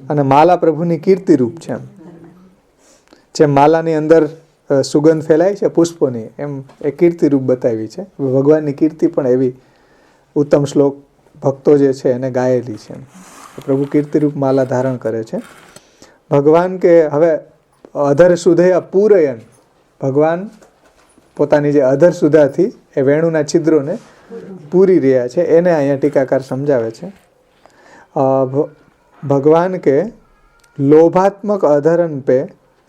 અને માલા પ્રભુની કીર્તિરૂપ છે. જેમ માલાની અંદર સુગંધ ફેલાય છે પુષ્પોની, એમ એ કીર્તિરૂપ બતાવી છે. ભગવાનની કીર્તિ પણ એવી ઉત્તમ શ્લોક ભક્તો જે છે એને ગાયેલી છે. પ્રભુ કીર્તિરૂપ માલા ધારણ કરે છે. ભગવાન કે હવે અધર સુધયા પૂરયન, ભગવાન પોતાની જે અધર સુધાથી એ વેણુના છિદ્રોને પૂરી રહ્યા છે એને અહીંયા ટીકાકાર સમજાવે છે. ભગવાન કે લોભાત્મક અધરન પે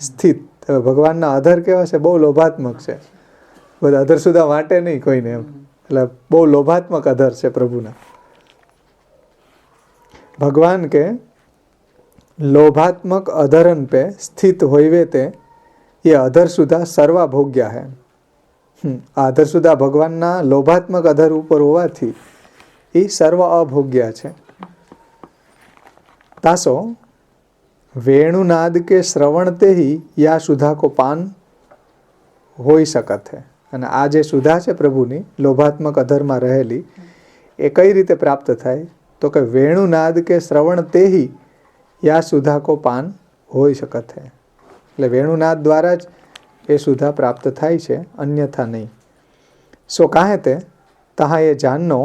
સ્થિત. ભગવાનના અધર કેવા છે? બહુ લોભાત્મક છે. બધા અધર સુધા વાંટે નહીં કોઈને એમ, એટલે બહુ લોભાત્મક અધર છે પ્રભુના. ભગવાન કે લોભાત્મક અધરન પે સ્થિત હોઈવે તે એ અધર સુધા સર્વા ભોગ્યા હે. આ અધર સુધા ભગવાનના લોભાત્મક અધર ઉપર હોવાથી એ સર્વ અભોગ્યા છે. તાસો વેણુનાદ કે શ્રવણતે ही યા સુધા કો પાન હોઈ શકત હે. અને આ જે સુધા છે પ્રભુની લોભાત્મક અધરમાં રહેલી, એ કઈ રીતે પ્રાપ્ત થાય? તો કે વેણુનાદ કે શ્રવણતે ही યા સુધા કો પાન હોઈ શકત હે. એટલે વેણુનાદ દ્વારા જ એ સુધા પ્રાપ્ત થાય છે, અન્યથા નહીં. સો કાહે તે તहाँ ये जाननो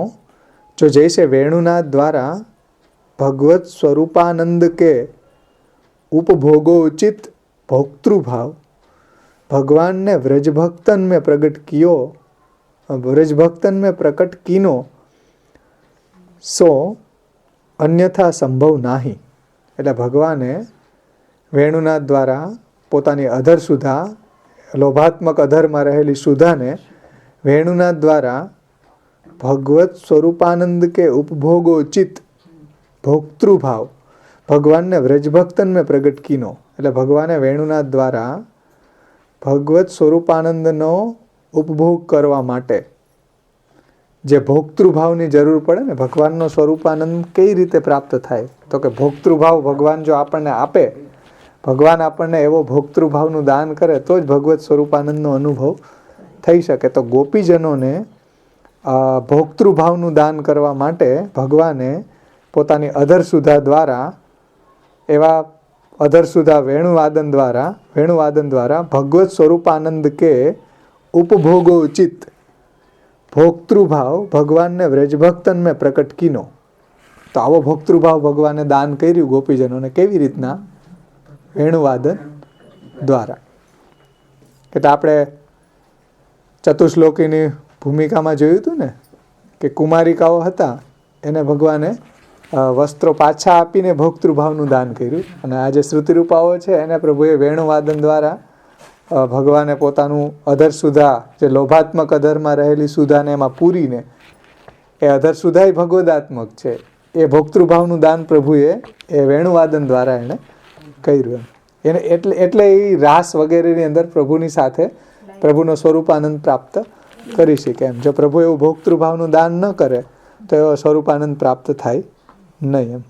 जो जैसे वेणुनाद द्वारा भगवत स्वरूपानंद के उपभोगोचित भोक्तृभाव भगवान ने व्रजभक्तन में प्रकट कियो, व्रजभक्तन में प्रकट कीनो, सो अन्यथा संभव नाही. એટલે ભગવાને વેણુનાદ દ્વારા પોતાની અધર સુધા, લોભાત્મક અધરમાં રહેલી સુધાને વેણુનાદ દ્વારા ભગવત સ્વરૂપાનંદ કે ઉપભોગોચિત ભોક્તૃભાવ ભગવાનને વ્રજભક્તન મેં પ્રગટ કીનો. એટલે ભગવાને વેણુનાદ દ્વારા ભગવત સ્વરૂપાનંદનો ઉપભોગ કરવા માટે જે ભોક્તૃભાવની જરૂર પડે ને, ભગવાનનો સ્વરૂપાનંદ કઈ રીતે પ્રાપ્ત થાય? તો કે ભોક્તૃભાવ ભગવાન જો આપણને આપે, ભગવાન આપણને એવો ભોક્તૃભાવનું દાન કરે તો જ ભગવત સ્વરૂપાનંદનો અનુભવ થઈ શકે. તો ગોપીજનોને ભોક્તૃભાવનું દાન કરવા માટે ભગવાને પોતાની અધરસુધા દ્વારા એવા અધરસુધા વેણુવાદન દ્વારા ભગવત સ્વરૂપાનંદ કે ઉપભોગો ઉચિત ભોક્તૃભાવ ભગવાનને વ્રજભક્તન મેં પ્રકટ કીનો. તો આવો ભોક્તૃભાવ ભગવાને દાન કર્યું ગોપીજનોને. કેવી રીતના? વેણુવાદન દ્વારા. એટલે આપણે ચતુશ્લોકીની ભૂમિકામાં જોયું હતું ને કે કુમારિકાઓ હતા એને ભગવાને વસ્ત્રો પાછા આપીને ભોક્તૃભાવનું દાન કર્યું. અને આ જે શ્રુતિરૂપાઓ છે એને પ્રભુએ વેણુવાદન દ્વારા ભગવાને પોતાનું અધર સુધા, જે લોભાત્મક અધરમાં રહેલી સુધાને એમાં પૂરીને, એ અધર સુધાય ભગવદાત્મક છે, એ ભોક્તૃભાવનું દાન પ્રભુએ એ વેણુવાદન દ્વારા એણે કર્યું. એને એટલે એ રાસ વગેરેની અંદર પ્રભુની સાથે પ્રભુનો સ્વરૂપાનંદ પ્રાપ્ત કરી શકે એમ. જો પ્રભુ એવું ભોક્તૃભાવનું દાન ન કરે તો એવો સ્વરૂપાનંદ પ્રાપ્ત થાય નહીં એમ.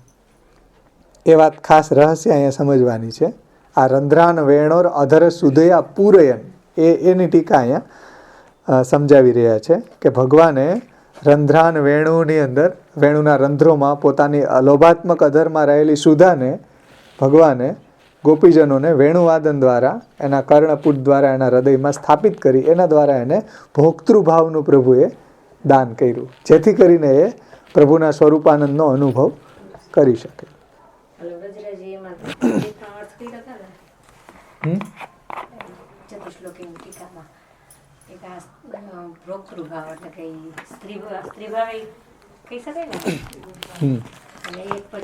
એ વાત ખાસ રહસ્ય અહીંયા સમજવાની છે. આ રંધ્રાન વેણોર અધર સુધયા પૂરયન એની ટીકા અહીંયા સમજાવી રહ્યા છે કે ભગવાને રંધ્રાન વેણુની અંદર, વેણુના રંધ્રોમાં પોતાની લોભાત્મક અધરમાં રહેલી સુધાને ભગવાને ગોપીજનોને વેણુવાદન દ્વારા, એના કર્ણપુટ દ્વારા એના હૃદયમાં સ્થાપિત કરી, એના દ્વારા એને ભોક્તૃભાવનું પ્રભુએ દાન કર્યું, જેથી કરીને એ પ્રભુના સ્વરૂપાનંદનો અનુભવ કરી શકે.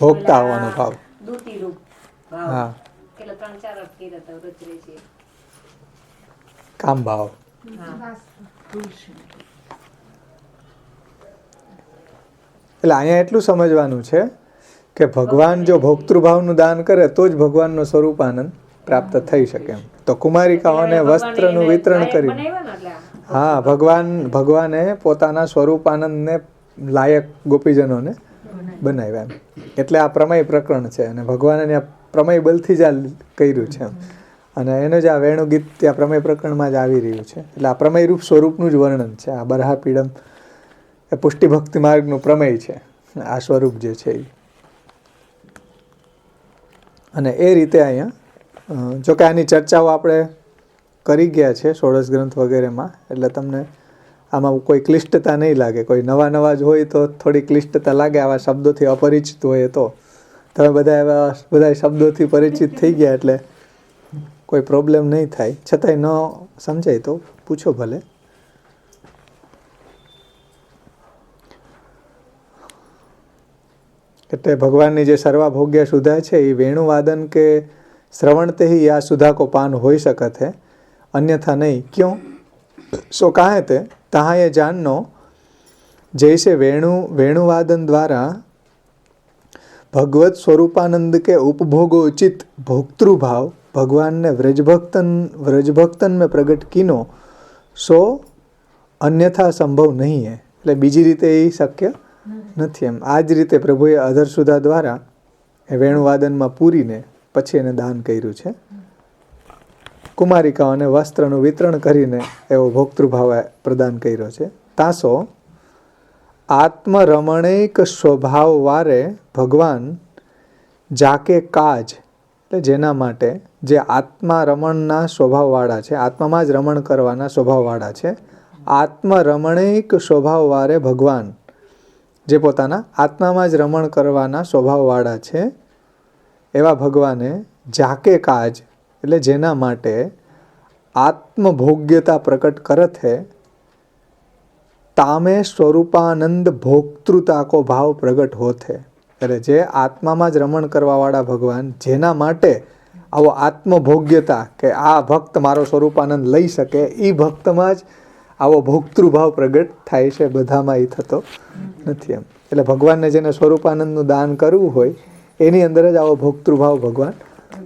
ભોગતા હોવાનો ભાવ. હા, કામ ભાવ. એટલે અહીંયા એટલું સમજવાનું છે કે ભગવાન જો ભોક્તૃભાવનું દાન કરે તો જ ભગવાનનો સ્વરૂપાનંદ પ્રાપ્ત થઈ શકે એમ. તો કુમારિકાઓને વસ્ત્રનું વિતરણ કરી, હા, ભગવાને પોતાના સ્વરૂપાનંદને લાયક ગોપીજનોને બનાવ્યા એમ. એટલે આ પ્રમેય પ્રકરણ છે અને ભગવાને આ પ્રમેય બલથી જ આ કર્યું છે એમ. અને એનું જ આ વેણુ ગીત ત્યાં પ્રમેય પ્રકરણમાં જ આવી રહ્યું છે. એટલે આ પ્રમેય રૂપ સ્વરૂપનું જ વર્ણન છે. આ બરહાપીડમ એ પુષ્ટિ ભક્તિ માર્ગનું પ્રમેય છે, આ સ્વરૂપ જે છે એ. અને એ રીતે અહીંયા જોકે આની ચર્ચાઓ આપણે કરી ગયા છે ષોડશ ગ્રંથ વગેરેમાં, એટલે તમને આમાં કોઈ ક્લિષ્ટતા નહીં લાગે. કોઈ નવા જ હોય તો થોડી ક્લિષ્ટતા લાગે, આવા શબ્દોથી અપરિચિત હોય તો. તમે બધા શબ્દોથી પરિચિત થઈ ગયા એટલે કોઈ પ્રોબ્લેમ નહીં થાય. છતાંય ન સમજાય તો પૂછો ભલે. એટલે ભગવાનની જે સર્વાભોગ્ય સુધા છે એ વેણુવાદન કે श्रवणते ही यह सुधा को पान हो सकत है, अन्यथा नहीं. क्यों? सो कहा थे तहाँ ये जाननो, जैसे वेणुवादन द्वारा भगवत स्वरूपानंद के उपभोगोचित भोक्तृभाव भगवान ने व्रजभक्तन में प्रकट कीनो, सो अन्यथा संभव नहीं है. એટલે બીજી રીતે એ શક્ય નથી એમ. આ જ રીતે પ્રભુએ અધરસુધા દ્વારા એ વેણુવાદનમાં પૂરીને પછી એને દાન કર્યું છે. કુમારિકાઓને વસ્ત્રનું વિતરણ કરીને એવો ભોક્તૃભાવ પ્રદાન કર્યો છે. તાસો આત્મરમણિક સ્વભાવ વારે ભગવાન જાકે કાજ, એટલે જેના માટે જે આત્મા રમણના સ્વભાવવાળા છે, આત્મામાં જ રમણ કરવાના સ્વભાવવાળા છે, આત્મરમણિક સ્વભાવ વારે ભગવાન જે પોતાના આત્મામાં જ રમણ કરવાના સ્વભાવવાળા છે, એવા ભગવાને જાકે કાજ એટલે જેના માટે આત્મભોગ્યતા પ્રકટ કરત હે, તામે સ્વરૂપાનંદ ભોક્તૃતા કો ભાવ પ્રગટ હોત હે. એટલે જે આત્મામાં જ રમણ કરવાવાળા ભગવાન જેના માટે આવો આત્મભોગ્યતા કે આ ભક્ત મારો સ્વરૂપાનંદ લઈ શકે, એ ભક્તમાં જ આવો ભોક્તૃભાવ પ્રગટ થાય છે, બધામાં એ થતો નથી એમ. એટલે ભગવાનને જેને સ્વરૂપાનંદનું દાન કરવું હોય એની અંદર જ આવો ભોક્તૃભાવ ભગવાન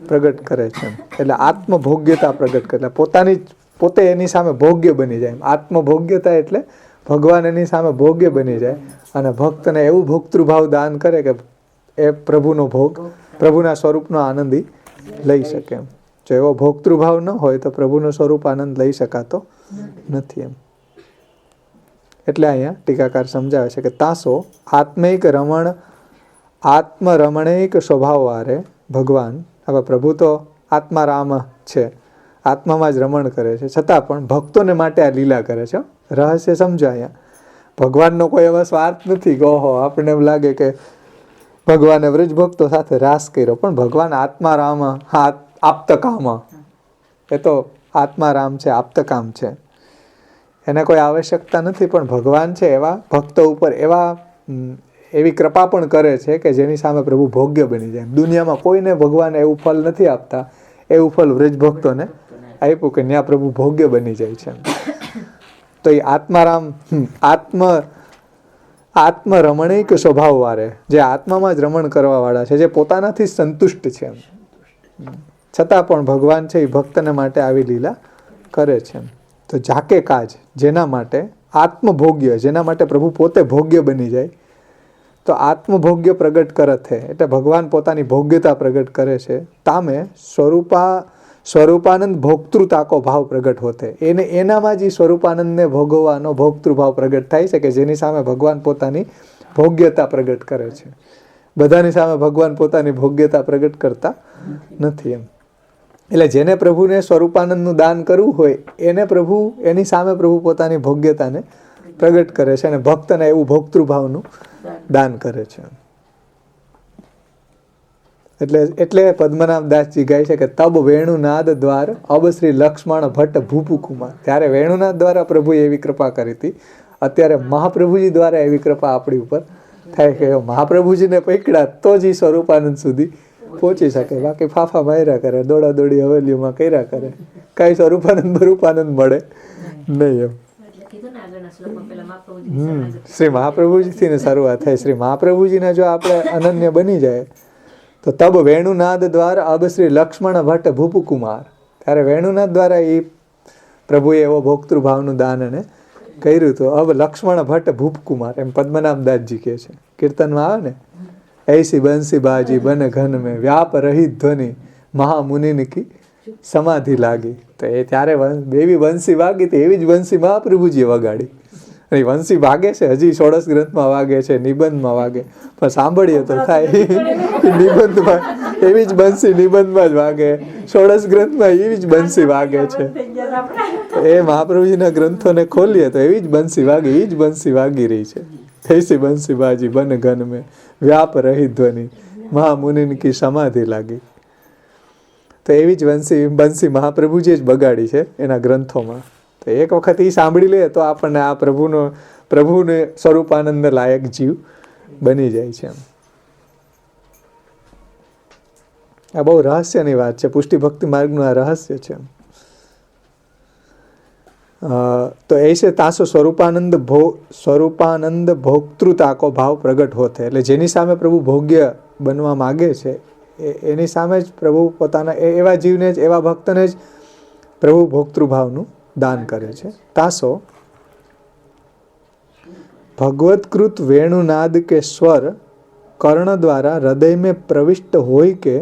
પ્રગટ કરે છે એમ. એટલે આત્મભોગ્યતા પ્રગટ કરે, એટલે પોતે એની સામે ભોગ્ય બની જાય. આત્મભોગ્યતા એટલે ભગવાન એની સામે ભોગ્ય બની જાય અને ભક્તને એવું ભોક્તૃભાવ દાન કરે કે એ પ્રભુનો ભોગ, પ્રભુના સ્વરૂપનો આનંદ લઈ શકે એમ. જો એવો ભોક્તૃભાવ ન હોય તો પ્રભુનો સ્વરૂપ આનંદ લઈ શકાતો નથી એમ. એટલે અહીંયા ટીકાકાર સમજાવે છે કે તાસો આત્મિક રમણ આત્મરમણિક સ્વભાવવારે ભગવાન, હવે પ્રભુ તો આત્મારામ છે, આત્મામાં જ રમણ કરે છે, છતાં પણ ભક્તોને માટે આ લીલા કરે છે. રહસ્ય સમજો અહીંયા. ભગવાનનો કોઈ એવો સ્વાર્થ નથી કે ઓહો આપણને એમ લાગે કે ભગવાને વ્રજ ભક્તો સાથે રાસ કર્યો, પણ ભગવાન આત્મારામ, આપ્તકામ, એ તો આત્મારામ છે, આપ્તકામ છે, એને કોઈ આવશ્યકતા નથી. પણ ભગવાન છે એવા ભક્તો ઉપર એવી કૃપા પણ કરે છે કે જેની સામે પ્રભુ ભોગ્ય બની જાય. દુનિયામાં કોઈને ભગવાન એવું ફળ નથી આપતા, એવું ફળ વ્રજ ભક્તોને આપ્યું કે ત્યાં પ્રભુ ભોગ્ય બની જાય છે. તો એ આત્મારામ, આત્મરમણીક સ્વભાવવાળે, જે આત્મામાં જ રમણ કરવાવાળા છે, જે પોતાનાથી સંતુષ્ટ છે, છતાં પણ ભગવાન છે એ ભક્તને માટે આવી લીલા કરે છે. તો જાકે કાજ, જેના માટે આત્મભોગ્ય, જેના માટે પ્રભુ પોતે ભોગ્ય બની જાય, તો આત્મભોગ્ય પ્રગટ કરત હે, એટલે ભગવાન પોતાની ભોગ્યતા પ્રગટ કરે છે. તામે સ્વરૂપાનંદ ભોક્તૃતાકો ભાવ પ્રગટ હોતે, એનામાં જ સ્વરૂપાનંદને ભોગવવાનો ભોક્તૃભાવ પ્રગટ થાય છે કે જેની સામે ભગવાન પોતાની ભોગ્યતા પ્રગટ કરે છે. બધાની સામે ભગવાન પોતાની ભોગ્યતા પ્રગટ કરતા નથી એમ. એટલે જેને પ્રભુને સ્વરૂપાનંદનું દાન કરવું હોય એને પ્રભુ, એની સામે પ્રભુ પોતાની ભોગ્યતાને પ્રગટ કરે છે અને ભક્તને એવું ભોક્તૃભાવનું દાન કરે છે. એટલે પદ્મનાભ દાસજી ગાય છે કે તબ વેણુનાદ દ્વાર અબ શ્રી લક્ષ્મણ ભટ્ટ ભૂપુ કુમાર. ત્યારે વેણુનાદ દ્વારા પ્રભુએ એવી કૃપા કરી હતી, અત્યારે મહાપ્રભુજી દ્વારા એવી કૃપા આપણી ઉપર થાય કે મહાપ્રભુજીને પકડ્યા તો જ સ્વરૂપાનંદ સુધી પહોંચી શકે. બાકી ફાફા માર્યા કરે, દોડા દોડી હવેલીઓમાં કર્યા કરે, કાંઈ સ્વરૂપાનંદ મળે નહીં એમ. શ્રી મહાપ્રભુજીથી ને શરૂઆત થાય. શ્રી મહાપ્રભુજીને જો આપણે અનન્ય બની જાય તો તબ વેણુનાદ દ્વારા અબ શ્રી લક્ષ્મણ ભટ્ટ ભૂપુ કુમાર. ત્યારે વેણુનાદ દ્વારા એ પ્રભુએ એવો ભોક્તૃભાવનું દાન એને કર્યું હતું. અબ લક્ષ્મણ ભટ્ટ ભૂપ કુમાર, એમ પદ્મનાભદાસજી કહે છે કીર્તનમાં આવે ને, ऐसी बंसी बाजी बन घन में व्याप रही ध्वनि महामुनि की સમાધિ લાગી. તો એ ત્યારે એવી બંસી વાગી હતી, એવી જ બંસી મહાપ્રભુજીએ વગાડી. એ બંસી વાગે છે, હજી ષોડશ ગ્રંથમાં વાગે છે, નિબંધમાં વાગે, પણ સાંભળીએ તો થાય નિબંધમાં એવી જ બંસી નિબંધમાં જ વાગે, ષોડશ ગ્રંથમાં એવી જ બંસી વાગે છે. એ મહાપ્રભુજીના ગ્રંથોને ખોલીએ તો એવી જ બંસી વાગે, એ જ બંસી વાગી રહી છે. ऐसी બંસી બાજી બન ઘન में વ્યાપ રહી ધ્વનિ મહામુનિ કી સમાધિ લાગી. તો એવી જ બંસી મહાપ્રભુજીએ જ બગાડી છે એના ગ્રંથોમાં. તો એક વખત એ સાંભળી લે તો આપણને આ પ્રભુને સ્વરૂપાનંદ લાયક જીવ બની જાય છે. આ બહુ રહસ્યની વાત છે, પુષ્ટિ ભક્તિ માર્ગનું આ રહસ્ય છે. તો ऐसे तासो સ્વરૂપાનંદ ભોક્તૃતાકો ભાવ પ્રગટ હોતે, એટલે જેની સામે પ્રભુ ભોગ્ય બનવા માગે છે એની સામે જ પ્રભુ પોતાના એવા જીવને જ, એવા ભક્તને જ પ્રભુ ભોક્તૃભાવનું દાન કરે છે. તાસો ભગવત્કૃત વેણુનાદ કે સ્વર કર્ણ દ્વારા હૃદય में प्रविष्ट હોય કે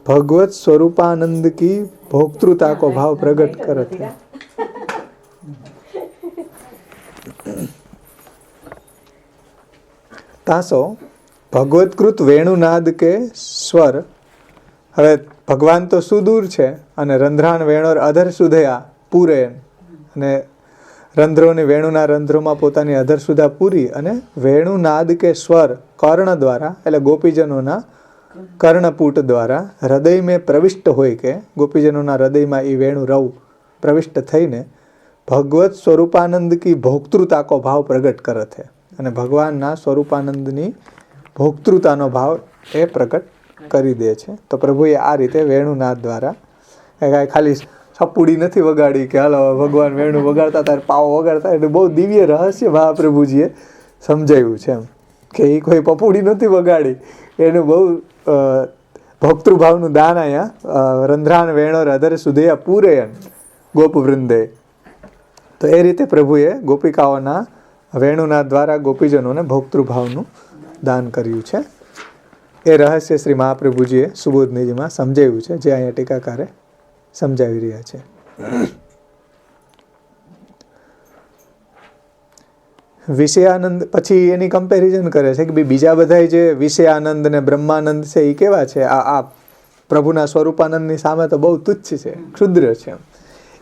ભગવત સ્વરૂપાનંદ की भोक्तृता को भाव प्रकट करते. તાસો ભગવત્કૃત વેણુનાદ કે સ્વર, હવે ભગવાન તો સુદૂર છે અને રંધ્રાણ વેણોર અધર સુધયા પૂરે, અને રંધ્રોની વેણુના રંધ્રોમાં પોતાની અધર સુધા પૂરી, અને વેણુનાદ કે સ્વર કર્ણ દ્વારા, એટલે ગોપીજનોના કર્ણપૂટ દ્વારા હૃદય મેં પ્રવિષ્ટ હોય કે ગોપીજનોના હૃદયમાં એ વેણુ રવ પ્રવિષ્ટ થઈને ભગવત સ્વરૂપાનંદ કી ભોક્તૃતા કો ભાવ પ્રગટ કરત હે, અને ભગવાનના સ્વરૂપાનંદની ભોક્તૃતાનો ભાવ એ પ્રગટ કરી દે છે. તો પ્રભુએ આ રીતે વેણુનાદ દ્વારા, કાંઈ ખાલી સપુડી નથી વગાડી કે હાલો ભગવાન વેણુ વગાડતા ત્યારે પાવો વગાડતા, એટલે બહુ દિવ્ય રહસ્ય મહાપ્રભુજીએ સમજાવ્યું છે એમ કે એ કોઈ પપુડી નથી વગાડી, એનું બહુ ભોક્તૃભાવનું દાન અહીંયા રંધ્રાન વેણોર અધર સુધયા પૂરે ગોપવૃંદે. તો એ રીતે પ્રભુએ ગોપિકાઓના વેણુના દ્વારા ગોપીજનોને ભોક્તૃભાવનું દાન કર્યું છે. એ રહસ્ય શ્રી મહાપ્રભુજીએ સુબોધનીજીમાં સમજાવ્યું છે, જે અહીંયા ટીકાકારે સમજાવી રહ્યા છે. વિષયાનંદ પછી એની કમ્પેરિઝન કરે છે કે ભાઈ બીજા બધા જે વિષયાનંદ ને બ્રહ્માનંદ છે એ કેવા છે, આ પ્રભુના સ્વરૂપાનંદની સામે તો બહુ તુચ્છ છે, ક્ષુદ્ર છે.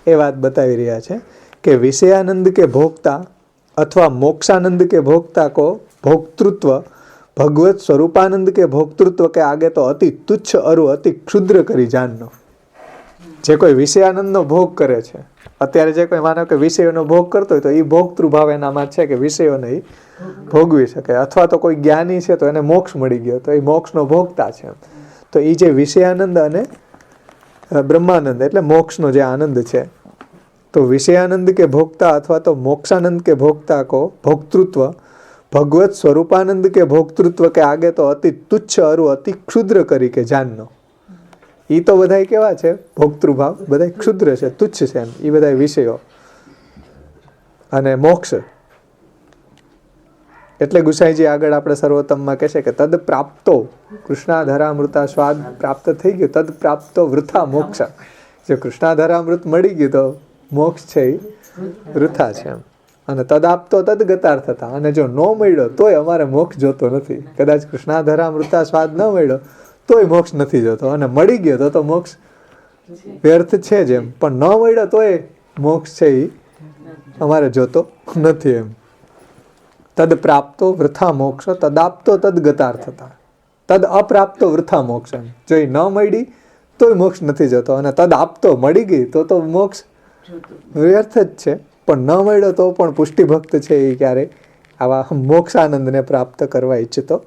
એ વાત બતાવી રહ્યા છે કે વિષયાનંદ કે ભોગતા અથવા મોક્ષાનંદ કે ભોગતા કો ભોક્તૃત્વ ભગવત સ્વરૂપાનંદ કે ભોક્તૃત્વ કે આગે તો અતિ તુચ્છ અરુ અતિ ક્ષુદ્ર કરી જાણનો. જે કોઈ વિષયાનંદનો ભોગ કરે છે, અત્યારે જે કોઈ માનો કે વિષયોનો ભોગ કરતો હોય તો એ ભોગતૃભાવ એનામાં છે કે વિષયોને એ ભોગવી શકે. અથવા તો કોઈ જ્ઞાની છે તો એને મોક્ષ મળી ગયો તો એ મોક્ષનો ભોગતા છે. તો એ જે વિષયાનંદ અને બ્રહ્માનંદ એટલે મોક્ષનો જે આનંદ છે, તો વિષયાનંદ કે ભોગતા અથવા તો મોક્ષાનંદ કે ભોગતા કો ભોક્તૃત્વ ભગવત સ્વરૂપાનંદ કે ભોક્તૃત્વ કે આગે તો અતિ તુચ્છ અરુ અતિ ક્ષુદ્ર કરી કે જાનનો. એ તો બધા કેવા છે, ભોક્તૃભાવ બધા ક્ષુદ્ર છે, તુચ્છ છે એમ. એ બધા વિષયો અને મોક્ષ એટલે ગુસાઈજી આગળ આપણે સર્વોત્તમમાં કહેશે કે તદ પ્રાપ્તો કૃષ્ણાધરામૃતા સ્વાદ પ્રાપ્ત થઈ ગયું, તદ પ્રાપ્તો વૃથા મોક્ષ. જો કૃષ્ણાધરામૃત મળી ગયું તો મોક્ષ છે એ વૃથા છે એમ. અને તદ આપતો તદ ગતાર્થ હતા. અને જો ન મળ્યો તોય અમારે મોક્ષ જોતો નથી. કદાચ કૃષ્ણાધરામૃતા સ્વાદ ન મળ્યો તોય મોક્ષ નથી જોતો, અને મળી ગયો તો મોક્ષ વ્યર્થ છે જ એમ. પણ ન મળ્યો તોય મોક્ષ છે એ અમારે જોતો નથી એમ. તદ પ્રાપ્તો વૃથા મોક્ષ તદાપ્તો તદ ગતાર્થ હતા. તદ અપ્રાપ્તો વૃથા મોક્ષ એમ. જો એ ન મળી તોય મોક્ષ નથી જતો, અને તદ આપતો મળી ગઈ તો મોક્ષ વ્યર્થ જ છે. પણ ન મળ્યો તો પણ પુષ્ટિ ભક્ત છે એ ક્યારેય આવા મોક્ષાનંદને પ્રાપ્ત કરવા ઈચ્છતો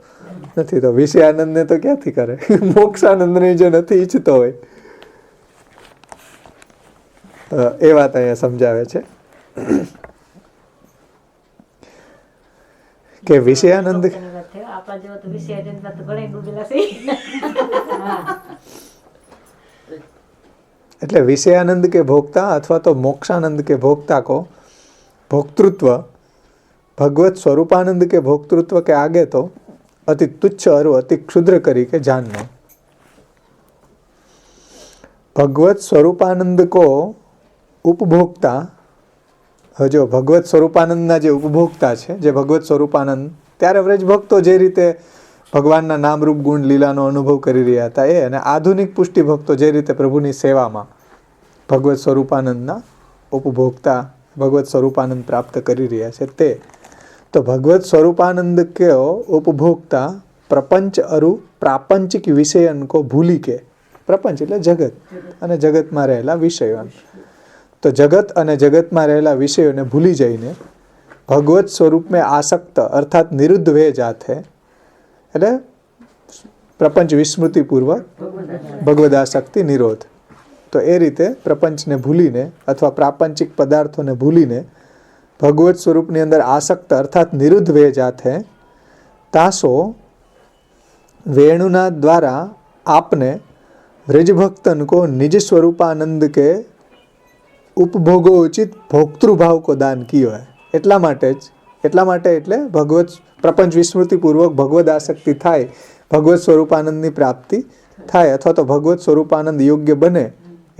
નથી. તો વિષયાનંદને તો ક્યાંથી કરે, મોક્ષાનંદને જો નથી ઈચ્છતો હોય. એ વાત અહીંયા સમજાવે છે કે વિષયાનંદ એટલે વિષયાનંદ કે ભોગતા અથવા તો મોક્ષાનંદ કે ભોગતા કો ભોક્તૃત્વ ભગવત સ્વરૂપાનંદ કે ભોક્તૃત્વ કે આગે તો અતિ તુચ્છ અરુ અતિ ક્ષુદ્ર કરી કે જાનનો. ભગવત સ્વરૂપાનંદ કો ઉપભોક્તા, જો ભગવત સ્વરૂપાનંદના જે ઉપભોક્તા છે, જે ભગવત સ્વરૂપાનંદ ત્યારે વ્રજ ભક્તો જે રીતે ભગવાનના નામરૂપ ગુણ લીલાનો અનુભવ કરી રહ્યા હતા એ, અને આધુનિક પુષ્ટિ ભક્તો જે રીતે પ્રભુની સેવામાં ભગવત સ્વરૂપાનંદના ઉપભોક્તા ભગવત સ્વરૂપાનંદ પ્રાપ્ત કરી રહ્યા છે તે. તો ભગવત સ્વરૂપાનંદ કયો ઉપભોક્તા પ્રપંચ અરુ પ્રાપંચિક વિષયન કો ભૂલી કે, પ્રપંચ એટલે જગત અને જગતમાં રહેલા વિષયો, તો જગત અને જગતમાં રહેલા વિષયોને ભૂલી જઈને ભગવત સ્વરૂપ में આસક્ત અર્થાત નિરુદ્ધ વે જાતે, એટલે પ્રપંચ વિસ્મૃતિ પૂર્વક ભગવદાસક્તિ નિરોધ. તો એ રીતે પ્રપંચને ભૂલીને અથવા પ્રાપંચિક પદાર્થોને ભૂલીને ભગવત સ્વરૂપની અંદર આસક્ત અર્થાત નિરુદ્ધ વે જાતે તાસો વેણુના દ્વારા આપને વ્રજભક્તન કો નિજ સ્વરૂપાનંદ કે ઉપભોગો ઉચિત ભોક્તૃભાવ કો દાન કિયો હૈ. એટલા માટે એટલે ભગવત પ્રપંચ વિસ્મૃતિપૂર્વક ભગવદ આસક્તિ થાય, ભગવત સ્વરૂપાનંદની પ્રાપ્તિ થાય અથવા તો ભગવત સ્વરૂપાનંદ યોગ્ય બને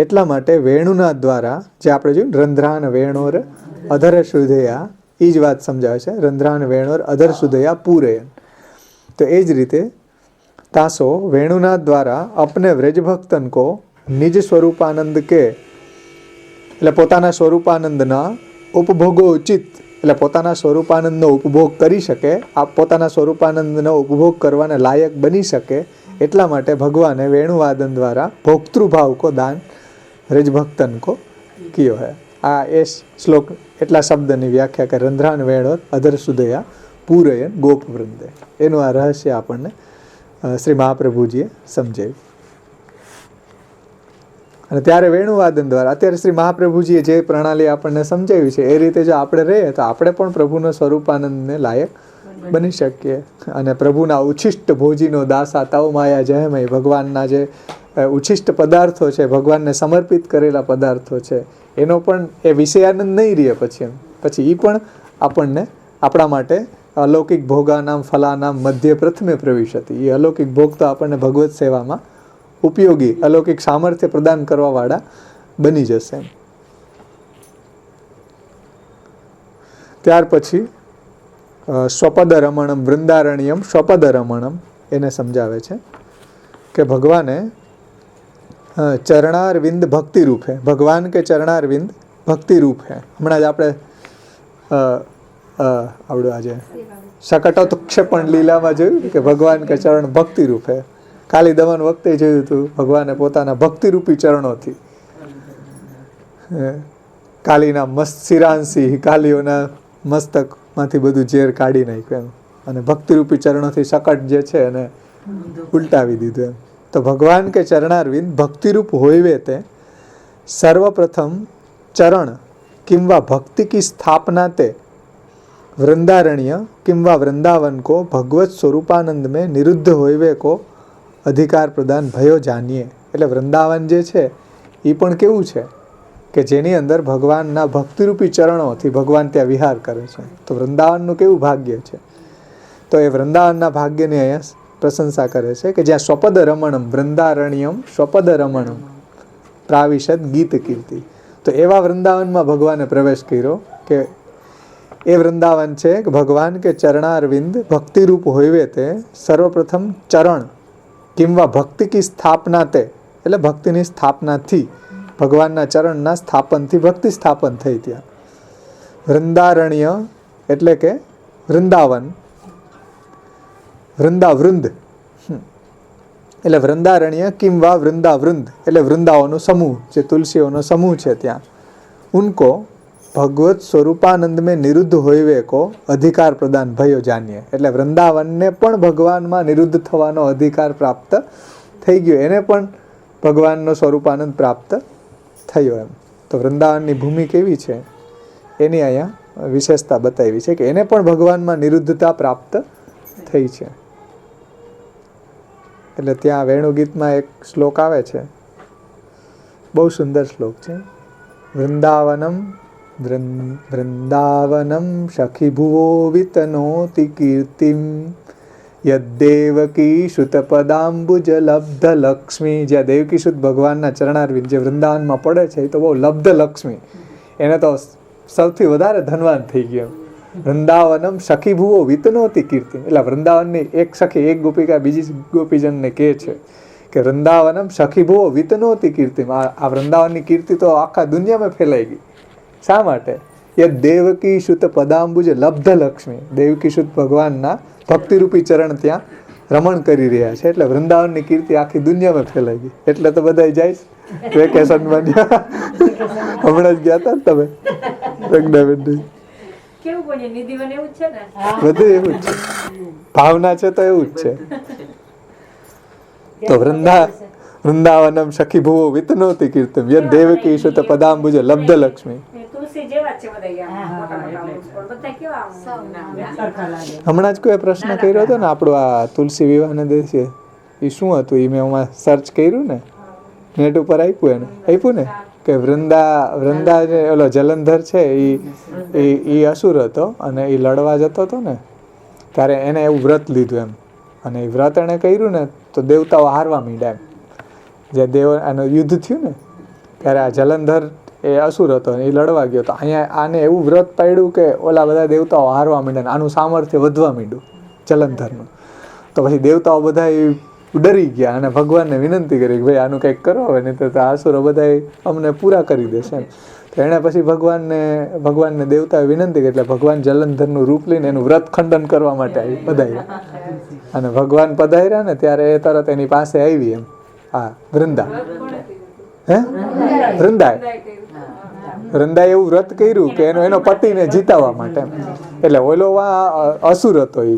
એટલા માટે વેણુના દ્વારા, જે આપણે જોયું રંધ્રાન વેણોર અધર સુધયા, એ જ વાત સમજાવે છે. રંધ્રાન વેણોર અધર સુધયા પૂરયન. તો એ જ રીતે તાસો વેણુના દ્વારા અપને વ્રજભક્તન કો નિજ સ્વરૂપાનંદ કે, એટલે પોતાના સ્વરૂપાનંદના ઉપભોગો ઉચિત, એટલે પોતાના સ્વરૂપાનંદનો ઉપભોગ કરી શકે, આ પોતાના સ્વરૂપાનંદનો ઉપભોગ કરવાને લાયક બની શકે એટલા માટે ભગવાને વેણુવાદન દ્વારા ભોક્તૃભાવ કો દાન રજભક્તન કો કિયો હૈ. આ એ શ્લોક એટલા શબ્દની વ્યાખ્યા કે રંધ્રાન વેણોર અધર સુદયા પૂરયન ગોપ વૃંદે. એનું આ રહસ્ય આપણને શ્રી મહાપ્રભુજીએ સમજાવ્યું. અને ત્યારે વેણુવાદન દ્વારા અત્યારે શ્રી મહાપ્રભુજીએ જે પ્રણાલી આપણને સમજાવી છે એ રીતે જો આપણે રહીએ તો આપણે પણ પ્રભુનો સ્વરૂપાનંદને લાયક બની શકીએ. અને પ્રભુના ઉચ્છિષ્ટ ભોજીનો દાસા તવ માયા જયમય, ભગવાનના જે ઉચ્છિષ્ટ પદાર્થો છે, ભગવાનને સમર્પિત કરેલા પદાર્થો છે, એનો પણ એ વિષયાનંદ નહીં રહે પછી એ પણ આપણને આપણા માટે અલૌકિક ભોગાનામ ફલાનામ મધ્ય પ્રથમે પ્રવિશતિ, એ અલૌકિક ભોગ તો આપણને ભગવત સેવામાં ઉપયોગી અલૌકિક સામર્થ્ય પ્રદાન કરવાવાળા બની જશે. ત્યાર પછી સ્વપદ રમણમ વૃંદારણ્યમ સ્વપદ રમણમ એને સમજાવે છે કે ભગવાને ચરણારવિંદ ભક્તિ રૂપ હે, ભગવાન કે ચરણારવિંદ ભક્તિ રૂપ હે. હમણાં જ આપણે આવડું આજે શકટોત્ક્ષેપણ લીલામાં જોયું કે ભગવાન કે ચરણ ભક્તિ રૂપ હે. કાલી દમન વખતે જોયું હતું ભગવાને પોતાના ભક્તિરૂપી ચરણોથી કાલીના મસ્ત શિરાંશી કાલીઓના મસ્તકમાંથી બધું ઝેર કાઢી નાખ્યું એમ, અને ભક્તિરૂપી ચરણોથી શકટ જે છે એને ઉલટાવી દીધું એમ. તો ભગવાન કે ચરણારવિંદ ભક્તિરૂપ હોઈવે તે સર્વપ્રથમ ચરણ કિંवा भक्ति की स्थापना ते वृंदारण्य किंवा वृंदावन को भगवत स्वरूपानंद में निरुद्ध होइवे को અધિકાર પ્રદાન ભયો જાણીએ. એટલે વૃંદાવન જે છે એ પણ કેવું છે કે જેની અંદર ભગવાનના ભક્તિરૂપી ચરણોથી ભગવાન ત્યાં વિહાર કરે છે. તો વૃંદાવનનું કેવું ભાગ્ય છે. તો એ વૃંદાવનના ભાગ્યની અહીંયા પ્રશંસા કરે છે કે જ્યાં સ્વપદ રમણમ વૃંદારણ્યમ સ્વપદ રમણમ પ્રાવિશદ ગીત કીર્તિ. તો એવા વૃંદાવનમાં ભગવાને પ્રવેશ કર્યો કે એ વૃંદાવન છે કે ભગવાન કે ચરણારવિંદ ભક્તિરૂપ હોઈવે તે સર્વપ્રથમ ચરણ કિંવા ભક્તિ કી સ્થાપના તે, એટલે ભક્તિની સ્થાપનાથી ભગવાનના ચરણના સ્થાપનથી ભક્તિ સ્થાપન થઈ ત્યાં. વૃંદારણ્ય એટલે કે વૃંદાવન, વૃંદાવૃંદ એટલે વૃંદારણ્ય કિંવા વૃંદાવૃંદ એટલે વૃંદાઓનો સમૂહ, જે તુલસીઓનો સમૂહ છે ત્યાં. ઉनको ભગવત સ્વરૂપાનંદ મેં નિરુદ્ધ હોઈવે કો અધિકાર પ્રદાન ભયો જાણીએ. એટલે વૃંદાવનને પણ ભગવાનમાં નિરુદ્ધ થવાનો અધિકાર પ્રાપ્ત થઈ ગયો, એને પણ ભગવાનનો સ્વરૂપાનંદ પ્રાપ્ત થયો એમ. તો વૃંદાવનની ભૂમિ કેવી છે એની અહીંયા વિશેષતા બતાવી છે કે એને પણ ભગવાનમાં નિરુદ્ધતા પ્રાપ્ત થઈ છે. એટલે ત્યાં વેણુગીતમાં એક શ્લોક આવે છે, બહુ સુંદર શ્લોક છે. વૃંદાવનમ વૃંદાવનમ સખીભુવો વિતનોતિ કીર્તિમ યદ્દેવકી શુતપદાંબુજ લબ્ધ લક્ષ્મી. જ્યાં દેવકી શુદ્ધ ભગવાનના ચરણારવિંદ જે વૃંદાવનમાં પડે છે એ તો બહુ લબ્ધ લક્ષ્મી, એને તો સૌથી વધારે ધનવાન થઈ ગયો. વૃંદાવનમ સખીભુવો વિતનોતિ કીર્તિમ એટલે વૃંદાવનની એક સખી એક ગોપિકા બીજી ગોપીજનને કહે છે કે વૃંદાવનમ સખીભુવો વિતનોતિ કીર્તિમ. આ વૃંદાવનની કીર્તિ તો આખા દુનિયામાં ફેલાઈ ગઈ. શા માટે? એ દેવકી શુદ્ધ પદાંબુજ લબ્ધ લક્ષ્મી, દેવકી શુદ્ધ ભગવાનના ભક્તિરૂપી ચરણ ત્યાં રમણ કરી રહ્યા છે, એટલે વૃંદાવનની કીર્તિ આખી દુનિયામાં ફેલાઈ ગઈ. એટલે તો બધા જાય વેકેશનમાં. હમણાં જ ગયા હતા ને તમે રંગનાબેન? બધું એવું જ છે, ભાવના છે તો એવું જ છે. તો વૃંદાવનમ સખીભુવો વિતનોતિ કીર્તિમ યદ દેવકી શુદ્ધ પદાંબુજ લબ્ધ લક્ષ્મી. હમણાં જ કોઈ પ્રશ્ન કર્યો હતો ને આપણો આ તુલસી વિવાહને દિવસે, એ શું હતું? એ મેં હમણાં સર્ચ કર્યું ને, નેટ ઉપર આપ્યું ને કે વૃંદા ઓલો જલંધર છે એ અસુર હતો અને એ લડવા જતો હતો ને ત્યારે એને એવું વ્રત લીધું એમ, અને એ વ્રત એને કર્યું ને તો દેવતાઓ હારવા માંડ્યા એમ. જે એનું યુદ્ધ થયું ને ત્યારે આ જલંધર એ અસુર હતો ને એ લડવા ગયો, તો અહીંયા આને એવું વ્રત પાડ્યું કે ઓલા બધા દેવતાઓ હારવા માંડ્યા ને આનું સામર્થ્ય વધવા માંડ્યું જલંધરનું. તો પછી દેવતાઓ બધા ડરી ગયા અને ભગવાનને વિનંતી કરી કે ભાઈ આનું કંઈક કરો હવે, નહીં તો આ અસુરો બધા અમને પૂરા કરી દેશે એમ. તો એણે પછી ભગવાનને દેવતાએ વિનંતી કરી એટલે ભગવાન જલંધરનું રૂપ લઈને એનું વ્રત ખંડન કરવા માટે પધાર્યા. અને ભગવાન પધાર્યા ને ત્યારે એ તરત એની પાસે આવી એમ આ વૃંદાએ એવું વ્રત કર્યું કે એનો પતિને જીતાવવા માટે. એટલે ઓલો અસુર હતો એ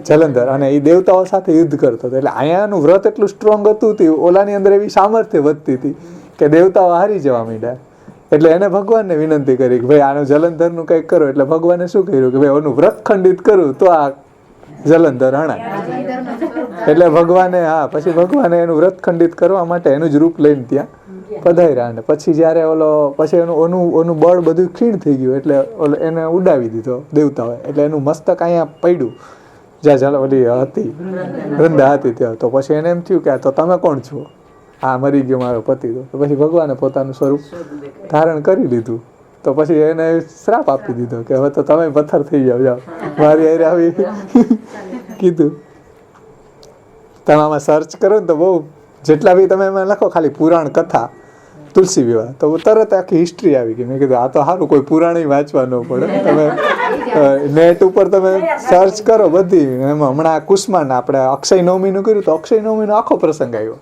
જલંધર, અને એ દેવતાઓ સાથે યુદ્ધ કરતો હતો. એટલે અહીંયાનું વ્રત એટલું સ્ટ્રોંગ હતું કે ઓલાની અંદર એવી સામર્થ્ય વધતી હતી કે દેવતાઓ હારી જવા માંડ્યા. એટલે એને ભગવાનને વિનંતી કરી કે ભાઈ આનું જલંધરનું કંઈક કરો. એટલે ભગવાને શું કર્યું કે ભાઈ ઓનું વ્રત ખંડિત કરું તો આ જલંધર હણાય. એટલે પછી ભગવાને એનું વ્રત ખંડિત કરવા માટે એનું જ રૂપ લઈને ત્યાં પધાર્યા. અને પછી જ્યારે પછી એનું બળ બધું ખીણ થઈ ગયું એટલે એને ઉડાવી દીધો દેવતાઓએ. એટલે એનું મસ્તક અહીંયા પડ્યું જ્યાં ઓલી હતી વૃંદા હતી ત્યાં. તો પછી એને એમ થયું કે તો તમે કોણ છો? આ મરી ગયો મારો પતિ. તો પછી ભગવાને પોતાનું સ્વરૂપ ધારણ કરી લીધું તો પછી એને શ્રાપ આપી દીધો કે હવે તો તમે પથ્થર થઈ જાઓ મારી હારે આવી કીધું. તમે આમાં સર્ચ કરો ને તો બહુ જેટલા બી તમે એમાં લખો ખાલી પુરાણ કથા તુલસી વિવાહ તો તરત આખી હિસ્ટ્રી આવી ગઈ. મેં કીધું આ તો સારું કોઈ પુરાણ વાંચવા ન પડે. તમે નેટ ઉપર તમે સર્ચ કરો બધી એમાં હમણાં કુષ્માન આપણે અક્ષય નવમીનું કર્યું તો અક્ષય નવમીનો આખો પ્રસંગ આવ્યો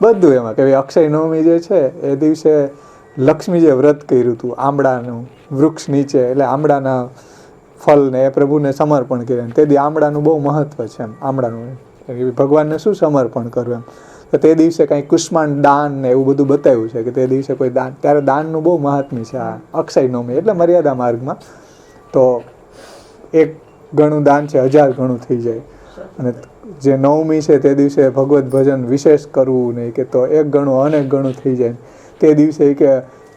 બધું એમાં કે અક્ષય નવમી જે છે એ દિવસે લક્ષ્મીજીએ વ્રત કર્યું હતું આંબળાનું વૃક્ષ નીચે એટલે આંબળાના ફળને એ પ્રભુને સમર્પણ કર્યું. તેથી આંબળાનું બહુ મહત્વ છે એમ આંબળાનું ભગવાનને શું સમર્પણ કરવું એમ. તો તે દિવસે કંઈ કુષ્માંડ દાન ને એવું બધું બતાવ્યું છે કે તે દિવસે કોઈ દાન ત્યારે દાનનું બહુ મહાત્મ્ય છે આ અક્ષય નવમી એટલે મર્યાદા માર્ગમાં. તો એક ગણું દાન છે 1000 ગણું થઈ જાય. અને જે નવમી છે તે દિવસે ભગવત ભજન વિશેષ કરવું નહીં કે તો 1 ગણું અનેક ગણું થઈ જાય. તે દિવસે કે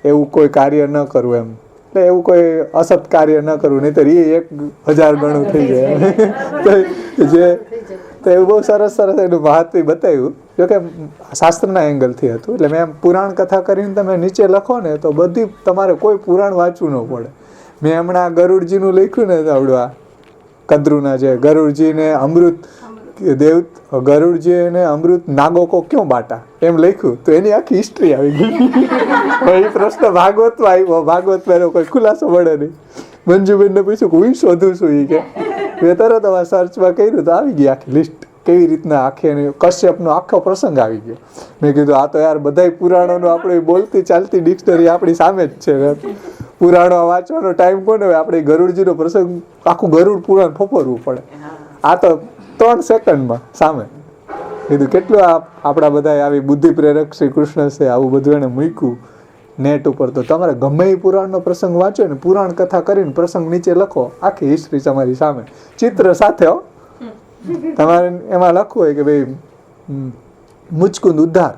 એવું કોઈ કાર્ય ન કરવું એમ એટલે એવું કોઈ અસત કાર્ય ન કરવું નહીં તો એ 1000 ગણું થઈ જાય. જે તો એવું બહુ સરસ એનું મહાત્મ્ય બતાવ્યું. જોકે શાસ્ત્રના એંગલથી હતું એટલે મેં પુરાણ કથા કરીને તમે નીચે લખો ને તો બધી તમારે કોઈ પુરાણ વાંચવું ન પડે. મેં હમણાં ગરુડજીનું લખ્યું ને આવડું આ કદ્રુના જે ગરુડજીને અમૃત દેવ ગરુડજીને અમૃત નાગો કો ક્यों બાટા એમ લખ્યું તો એની આખી હિસ્ટ્રી આવી ગઈ. એ પ્રશ્ન ભાગવતમાં આવ્યો. ભાગવતમાં એનો કોઈ ખુલાસો મળે નહીં. મંજુબેનને પૂછ્યું કે હું શોધું છું એ કે મેં તરત હવે સર્ચમાં કર્યું તો આવી ગઈ આખી લિસ્ટ કેવી રીતના આખી કશ્યપનો આખો પ્રસંગ આવી ગયો. મેં કીધું આ તો યાર બધાય પુરાણોનો આપણે બોલતી ચાલતી ડિક્શનરી આપણી સામે જ છે. પુરાણો વાંચવાનો ટાઈમ કોને હોય? આપણે ગરુડજીનો પ્રસંગ આખું ગરુડ પુરાણ ફોફરવું પડે. આ તો 3 સેકન્ડમાં સામે. કીધું કેટલું આપણા બધા આવી બુદ્ધિ પ્રેરક શ્રી કૃષ્ણ છે આવું બધું એને મૂક્યું નેટ ઉપર. તો તમારે ગમે એ પુરાણનો પ્રસંગ વાંચો ને પુરાણ કથા કરીને પ્રસંગ નીચે લખો આખી હિસ્ટ્રી તમારી સામે ચિત્ર સાથે. તમારે એમાં લખવું હોય કે ભાઈ મુચકુંદ ઉદ્ધાર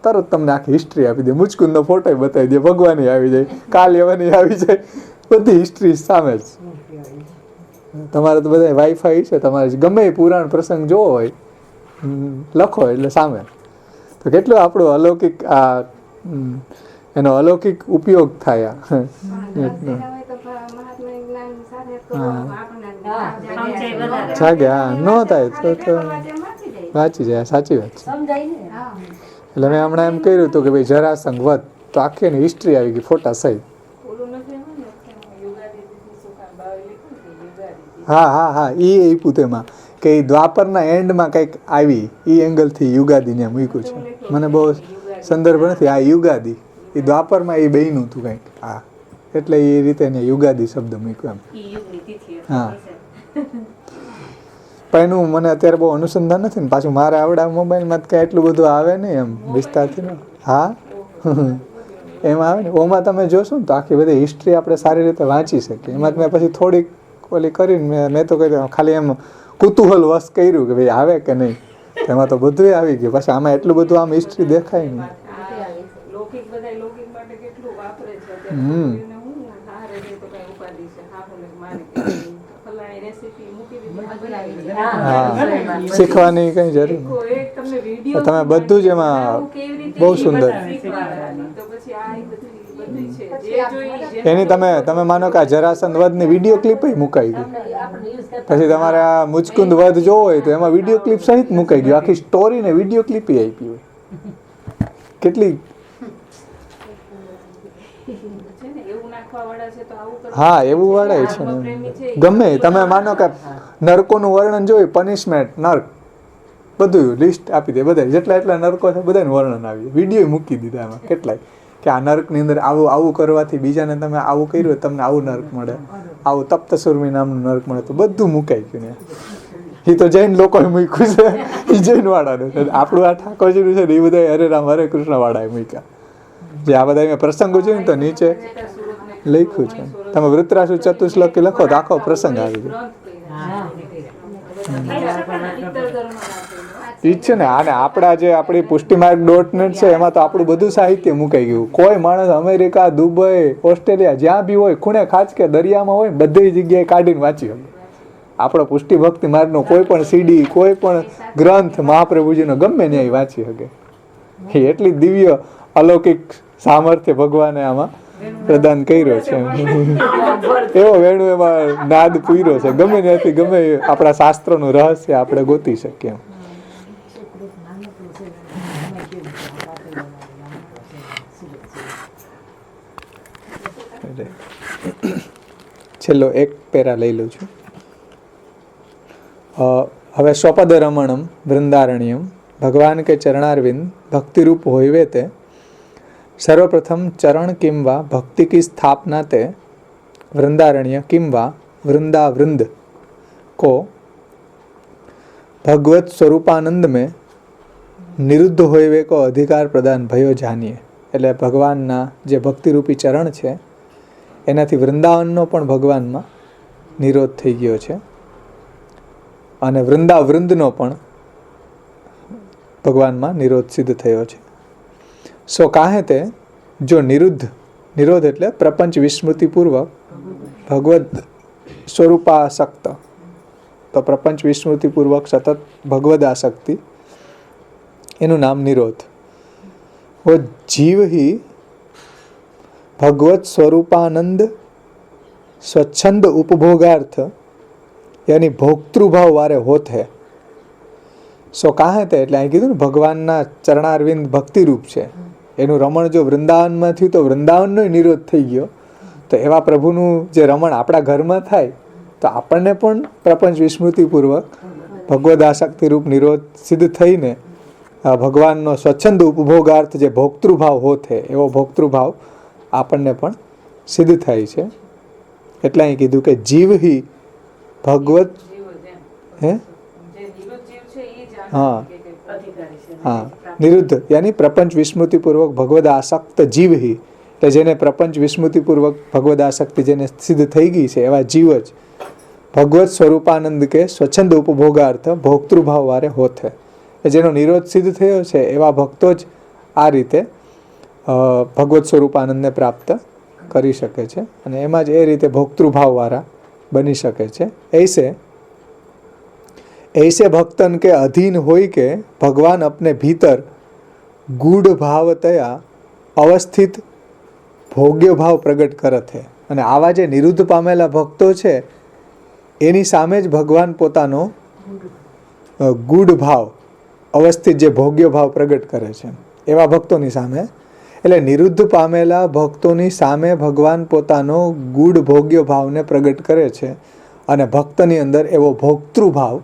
તરત તમને આખી હિસ્ટ્રી આપી દે. મુચકુંદનો ફોટો બતાવી દે. ભગવાનની આવી જાય કાલ્યવાની આવી જાય બધી હિસ્ટ્રી સામે જ. તમારે તો બધા વાઈફાઈ છે તમારે ગમે એ પુરાણ પ્રસંગ જોવો હોય લખો એટલે સામે. તો કેટલો આપણો અલૌકિક આ એનો અલૌકિક ઉપયોગ થાય. જાગ્યા ન થાય તો વાંચી જાય. સાચી વાત છે. એટલે મેં હમણાં એમ કર્યું હતું કે ભાઈ જરાસંઘ વધ તો આખી એની હિસ્ટ્રી આવી ગઈ ફોટા સહિત. હા એ આપ્યું તેમાં કે દ્વાપરના એન્ડમાં કંઈક આવી એ એંગલથી યુગાદી ને મૂક્યું છે. મને બહુ સંદર્ભ નથી. આ યુગાદી એ દ્વાપરમાં એ બેયનું હતું કંઈક. હા એટલે એ રીતે એને યુગાદી શબ્દ મૂક્યો એમ. હા પણ એનું મને અત્યારે બહુ અનુસંધાન નથી ને પાછું મારે આવડા મોબાઈલમાં કાંઈ એટલું બધું આવે નહીં એમ વિસ્તારથી. હા એમાં આવે ને ઓમાં તમે જોશો ને તો આખી બધી હિસ્ટ્રી આપણે સારી રીતે વાંચી શકીએ. એમાં મેં પછી થોડીક ઓલી કરીને મેં તો કહી ખાલી એમ કુતૂહલ વશ કર્યું કે ભાઈ આવે કે નહીં. એમાં તો બધું આવી ગયું. પછી આમાં એટલું બધું આમ હિસ્ટ્રી દેખાય નહીં. શીખવાની કઈ જરૂર નહીં. તમે બધું જ એમાં બહુ સુંદર એની તમે માનો કે આ જરાસંધ વધની વિડીયો ક્લિપ મુકાઈ ગઈ. પછી તમારે આ મુચકુંદ વધ જોવો હોય તો એમાં વિડીયો ક્લિપ સહિત મુકાઈ ગયું. આખી સ્ટોરી ને વિડીયો ક્લિપ આપી હોય. કેટલી હા એવું વાળા છે ને. ગમે તમે માનો કે નરકોનું વર્ણન જોયું પનિશમેન્ટ નર્ક બધું લિસ્ટ આપી દે. બધા જેટલા નરકો છે બધાનું વર્ણન આવી જાય. વિડીયો મૂકી દીધા એમાં કેટલાય કે આ નર્કની અંદર આવું કરવાથી બીજાને તમે આવું કર્યું તમને આવું નર્ક મળે, આવું તપ્તસુરમી નામનું નર્ક મળે. તો બધું મુકાઈ ગયું ને. એ તો જૈન લોકોએ મૂક્યું છે. એ જૈન વાળાનું છે. આપણું આ ઠાકોરજીનું છે ને એ બધા હરે રામ હરે કૃષ્ણ વાળાએ મૂક્યા. જે આ બધા પ્રસંગો છે ને તો નીચે લખ્યું છે. તમે વૃત્રાસુ ચતુશ્લોકી લખો તો આખો પ્રસંગ આવી ગયો. ઈ છે ને. આને આપણા જે આપણી પુષ્ટિમાર્ગ.net છે એમાં તો આપણું બધું સાહિત્ય મુકાઈ ગયું. કોઈ માણસ અમેરિકા, દુબઈ, ઓસ્ટ્રેલિયા જ્યાં બી હોય ખૂણે ખાચ કે દરિયામાં હોય બધી જગ્યાએ કાઢીને વાંચી શકે. આપણો પુષ્ટિ ભક્તિ માર્ગનો કોઈ પણ સીડી કોઈ પણ ગ્રંથ મહાપ્રભુજીનો ગમે ન્યાય વાંચી શકે. એ એટલી દિવ્ય અલૌકિક સામર્થ્ય ભગવાને આમાં પ્રદાન કર્યો છે. એવો વેણુ એમાં નાદ પૂર્યો છે. ગમે ત્યાંથી ગમે આપણા શાસ્ત્રોનું રહસ્ય આપણે ગોતી શકીએ. છેલ્લો એક પેરા લઈ લઉં છું. હવે સ્વપદ રમણમ વૃંદારણ્યમ ભગવાન કે ચરણારવિંદ ભક્તિરૂપ હોયવે તે સર્વપ્રથમ ચરણ કિમ વા ભક્તિ કી સ્થાપના તે વૃંદારण्य किम वा वृंदावृंद को भगवत स्वरूपानंद में निरुद्ध होयवे को अधिकार प्रदान भयो जानिए. એટલે ભગવાનના જે ભક્તિરૂપી ચરણ છે એનાથી વૃંદાવનનો પણ ભગવાનમાં નિરોધ થઈ ગયો છે અને વૃંદાવૃંદનો પણ ભગવાનમાં નિરોધ સિદ્ધ થયો છે. સો કાહે તે જો નિરોધ એટલે પ્રપંચ વિસ્મૃતિપૂર્વક ભગવદ સ્વરૂપાસક્ત, તો પ્રપંચ વિસ્મૃતિપૂર્વક સતત ભગવદ આસક્તિ એનું નામ નિરોધ. वो जीव ही भगवत स्वरूपानंद स्वच्छंद उपभोगार्थ यानी भोक्तृभाव वारे होत है. સો કાહે તે એટલે અહીં કીધું ને ભગવાનના ચરણારવિંદ ભક્તિ રૂપ છે, એનું રમણ જો વૃંદાવનમાં થયું તો વૃંદાવનનો નિરોધ થઈ ગયો. તો એવા પ્રભુનું જે રમણ આપણા ઘરમાં થાય તો આપણને પણ પ્રપંચ વિસ્મૃતિપૂર્વક ભગવદ આસક્તિ રૂપ નિરોધ સિદ્ધ થઈને ભગવાનનો સ્વચ્છંદ ઉપભોગાર્થ જે ભોક્તૃભાવ હોત એવો ભોક્તૃભાવ આપણને પણ સિદ્ધ થાય છે. એટલે અહીં કીધું કે જીવ હિ ભગવત હે હા નિરુદ્ધ યાની પ્રપંચ વિસ્મૃતિપૂર્વક ભગવદ આસક્ત જીવ હિ, એટલે જેને પ્રપંચ વિસ્મૃતિપૂર્વક ભગવદ આસક્તિ જેને સિદ્ધ થઈ ગઈ છે એવા જીવ જ ભગવત સ્વરૂપાનંદ કે સ્વચ્છંદ ઉપભોગાર્થ ભોક્તૃભાવ વારે હોત હે. જેનો નિરોધ સિદ્ધ થયો છે એવા ભક્તો જ આ રીતે ભગવત સ્વરૂપાનંદને પ્રાપ્ત કરી શકે છે અને એમાં જ એ રીતે ભોક્તૃભાવવાળા બની શકે છે. ऐसे भक्तन के अधीन होई के भगवान अपने भीतर गूढ़ भावतया अवस्थित भोग्य भाव प्रगट करत है. અને આવા જે નિરુદ્ધ પામેલા ભક્તો છે એની સામે જ ભગવાન પોતાનો ગૂઢ ભાવ અવસ્થિત જે ભોગ્ય ભાવ પ્રગટ કરે છે એવા ભક્તોની સામે, એટલે નિરુદ્ધ પામેલા ભક્તોની સામે ભગવાન પોતાનો ગૂઢ ભોગ્ય ભાવને પ્રગટ કરે છે અને ભક્તની અંદર એવો ભોક્તૃભાવ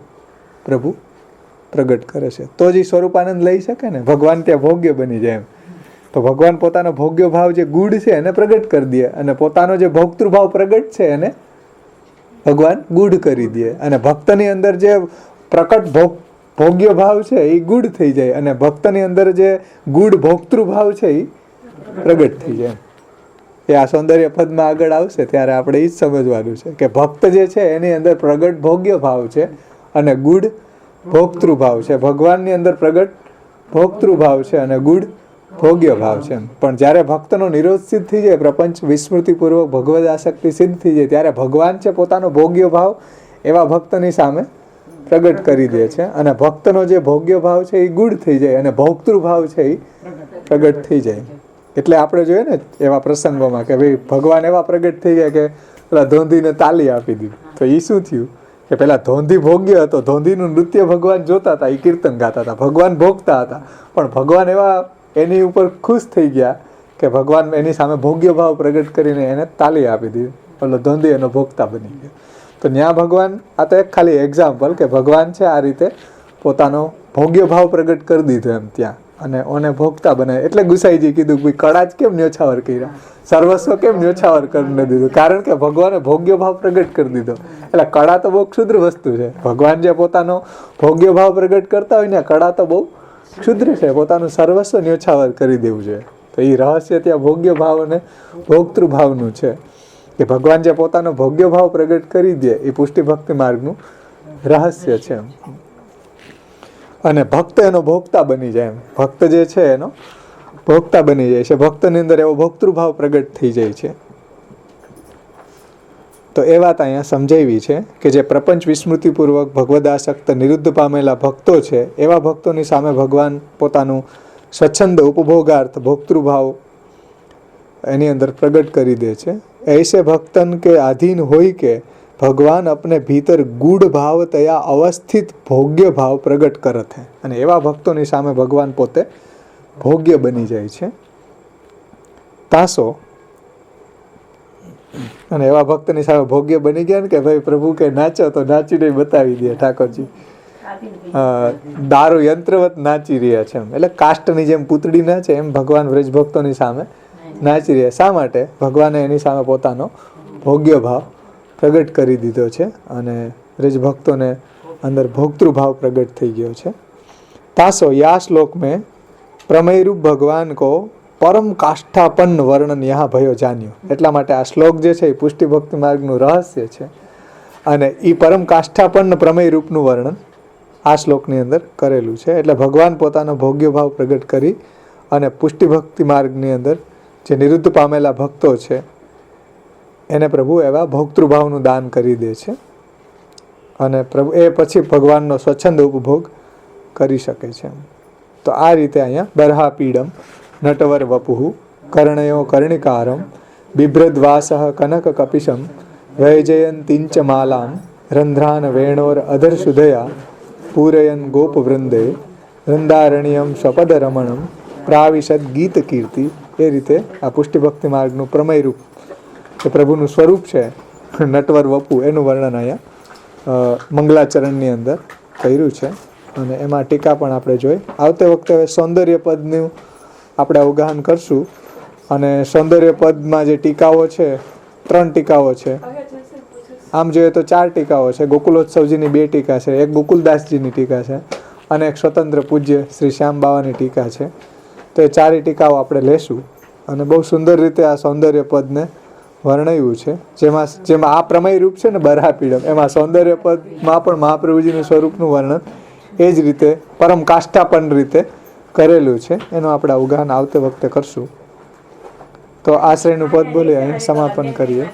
પ્રભુ પ્રગટ કરે છે. તો જ સ્વરૂપાનંદ લઈ શકે ને, ભગવાન ત્યાં ભોગ્ય બની જાય એમ. તો ભગવાન પોતાનો ભોગ્ય ભાવ જે ગૂઢ છે એને પ્રગટ કરી દે અને પોતાનો જે ભોક્તૃભાવ પ્રગટ છે એને ભગવાન ગૂઢ કરી દે અને ભક્તની અંદર જે પ્રકટ ભોગ્ય ભાવ છે એ ગૂઢ થઈ જાય અને ભક્તની અંદર જે ગૂઢ ભોક્તૃભાવ છે એ પ્રગટ થઈ જાય. એ આ સૌંદર્ય પદમાં આગળ આવશે ત્યારે આપણે એ જ સમજવાનું છે કે ભક્ત જે છે એની અંદર પ્રગટ ભોગ્ય ભાવ છે અને ગૂઢ ભોક્તૃભાવ છે. ભગવાનની અંદર પ્રગટ ભોક્તૃભાવ છે અને ગૂઢ ભોગ્ય ભાવ છે. પણ જ્યારે ભક્તનો નિરોધ સિદ્ધ થઈ જાય, પ્રપંચ વિસ્મૃતિપૂર્વક ભગવદ આસક્તિ સિદ્ધ થઈ જાય, ત્યારે ભગવાન છે પોતાનો ભોગ્ય ભાવ એવા ભક્તની સામે પ્રગટ કરી દે છે અને ભક્તનો જે ભોગ્ય ભાવ છે એ ગૂઢ થઈ જાય અને ભોક્તૃભાવ છે એ પ્રગટ થઈ જાય. એટલે આપણે જોઈએ ને એવા પ્રસંગોમાં કે ભાઈ ભગવાન એવા પ્રગટ થઈ ગયા કે પેલા ધોંધીને તાલી આપી દીધી. તો એ શું થયું કે પેલા ધોંધી ભોગ્ય હતો, ધોંધીનું નૃત્ય ભગવાન જોતા હતા, એ કીર્તન ગાતા હતા, ભગવાન ભોગતા હતા, પણ ભગવાન એવા એની ઉપર ખુશ થઈ ગયા કે ભગવાન એની સામે ભોગ્ય ભાવ પ્રગટ કરીને એને તાલી આપી દીધી. એટલે ધોંધી એનો ભોગતા બની ગયો. તો ત્યાં ભગવાન, આ તો એક ખાલી એક્ઝામ્પલ કે ભગવાન છે આ રીતે પોતાનો ભોગ્ય ભાવ પ્રગટ કરી દીધો એમ ત્યાં અને ઓને ભોગતા બનાવે. એટલે ગુસાઈજી કીધું કે કડા જ કેમ ન્યોછાવર કર્યા, સર્વસ્વ કેમ ન્યોછાવર કરીને દીધું, કારણ કે ભગવાને ભોગ્ય ભાવ પ્રગટ કરી દીધો. એટલે કળા તો બહુ ક્ષુદ્ર વસ્તુ છે. ભગવાન જે પોતાનો ભોગ્ય ભાવ પ્રગટ કરતા હોય ને કળા તો બહુ ક્ષુદ્ર છે, પોતાનું સર્વસ્વ ન્યોછાવર કરી દેવું છે. તો એ રહસ્ય ત્યાં ભોગ્ય ભાવ અને ભોક્તૃભાવનું છે કે ભગવાન જે પોતાનો ભોગ્ય ભાવ પ્રગટ કરી દે એ પુષ્ટિ ભક્તિ માર્ગનું રહસ્ય છે. અને ભક્ત એનો ભોગતા બની જાય એમ, ભક્ત જે છે એનો ભોગતા બની જાય છે, ભક્તની અંદર એવો ભોક્તૃભાવ પ્રગટ થઈ જાય છે. તો એ વાત અહીંયા સમજાવી છે કે જે પ્રપંચ વિસ્મૃતિપૂર્વક ભગવદાસક્ત નિરુદ્ધ પામેલા ભક્તો છે એવા ભક્તોની સામે ભગવાન પોતાનું સ્વચ્છંદ ઉપભોગાર્થ ભોક્તૃભાવ એની અંદર પ્રગટ કરી દે છે. ऐसे भक्तन के अधीन होई के ભગવાન अपने भीतर गूढ़ भाव तया अवस्थित भोग्य भाव प्रगट करत है. અને એવા ભક્તોની સામે ભગવાન પોતે ભોગ્ય બની જાય છે. તાસો અને એવા ભક્તની સામે ભોગ્ય બની ગયા ને કે ભાઈ પ્રભુ કે નાચો તો નાચીને બતાવી દે ઠાકોરજી. દારૂ યંત્રવત નાચી રહ્યા છે એટલે કાષ્ટની જેમ પૂતળી નાચે એમ ભગવાન વ્રજ ભક્તોની સામે નાચી રહ્યા. શા માટે? ભગવાને એની સામે પોતાનો ભોગ્ય ભાવ પ્રગટ કરી દીધો છે અને વ્રજ ભક્તોને અંદર ભોક્તૃ ભાવ પ્રગટ થઈ ગયો છે. તાસો યા શ્લોક में प्रमेय रूप भगवान को પરમ કાષ્ઠાપન્ન વર્ણન યહાં ભયો જાન્યો. એટલા માટે આ શ્લોક જે છે એ પુષ્ટિ ભક્તિ માર્ગનું રહસ્ય છે અને એ પરમ કાષ્ઠાપન્ન પ્રમેય રૂપનું વર્ણન આ શ્લોકની અંદર કરેલું છે. એટલે ભગવાન પોતાનો ભોગ્ય ભાવ પ્રગટ કરી અને પુષ્ટિ ભક્તિ માર્ગની અંદર જે નિરુદ્ધ પામેલા ભક્તો છે એને પ્રભુ એવા ભોક્તૃભાવનું દાન કરી દે છે અને પ્રભુ એ પછી ભગવાનનો સ્વચ્છંદ ઉપભોગ કરી શકે છે. તો આ રીતે અહીંયા બરહા પીડમ નટવર વપુઃ કર્ણયો કર્ણિકારમ બિભ્રદ્વાસઃ કનક કપિશમ વૈજયંતિંચ માલામ રંધ્રાન વેણોર અધર સુધયા પૂરયન ગોપ વૃંદે વૃંદારણ્યમ સ્વપદ રમણમ પ્રાવિશદ ગીત કીર્તિ. એ રીતે આ પુષ્ટિ ભક્તિ માર્ગનું પ્રમેય રૂપ જે પ્રભુનું સ્વરૂપ છે નટવર વપુ એનું વર્ણન અહીંયા મંગલાચરણની અંદર કર્યું છે અને એમાં ટીકા પણ આપણે જોઈ. આવતે વખતે હવે સૌંદર્ય પદનું આપણે અવગાહન કરશું અને સૌંદર્ય પદમાં જે ટીકાઓ છે 3 ટીકાઓ છે. આમ જોઈએ તો 4 ટીકાઓ છે. ગોકુલોત્સવજીની 2 ટીકા છે, એક ગોકુલદાસજીની ટીકા છે અને એક સ્વતંત્ર પૂજ્ય શ્રી શ્યામ બાવાની ટીકા છે. તો એ 4 ટીકાઓ આપણે લેશું અને બહુ સુંદર રીતે આ સૌંદર્ય પદને વર્ણવ્યું છે. જેમાં આ પ્રમેય રૂપ છે ને બરહા પીડમ, એમાં સૌંદર્ય પદમાં પણ મહાપ્રભુજીનું સ્વરૂપનું વર્ણન એ જ રીતે પરમ કાષ્ઠાપન્ન રીતે કરેલું છે. એનું આપણે અવગાહન આવતે વખતે કરશું. તો આશ્રયનું પદ બોલી અહીં સમાપન કરીએ.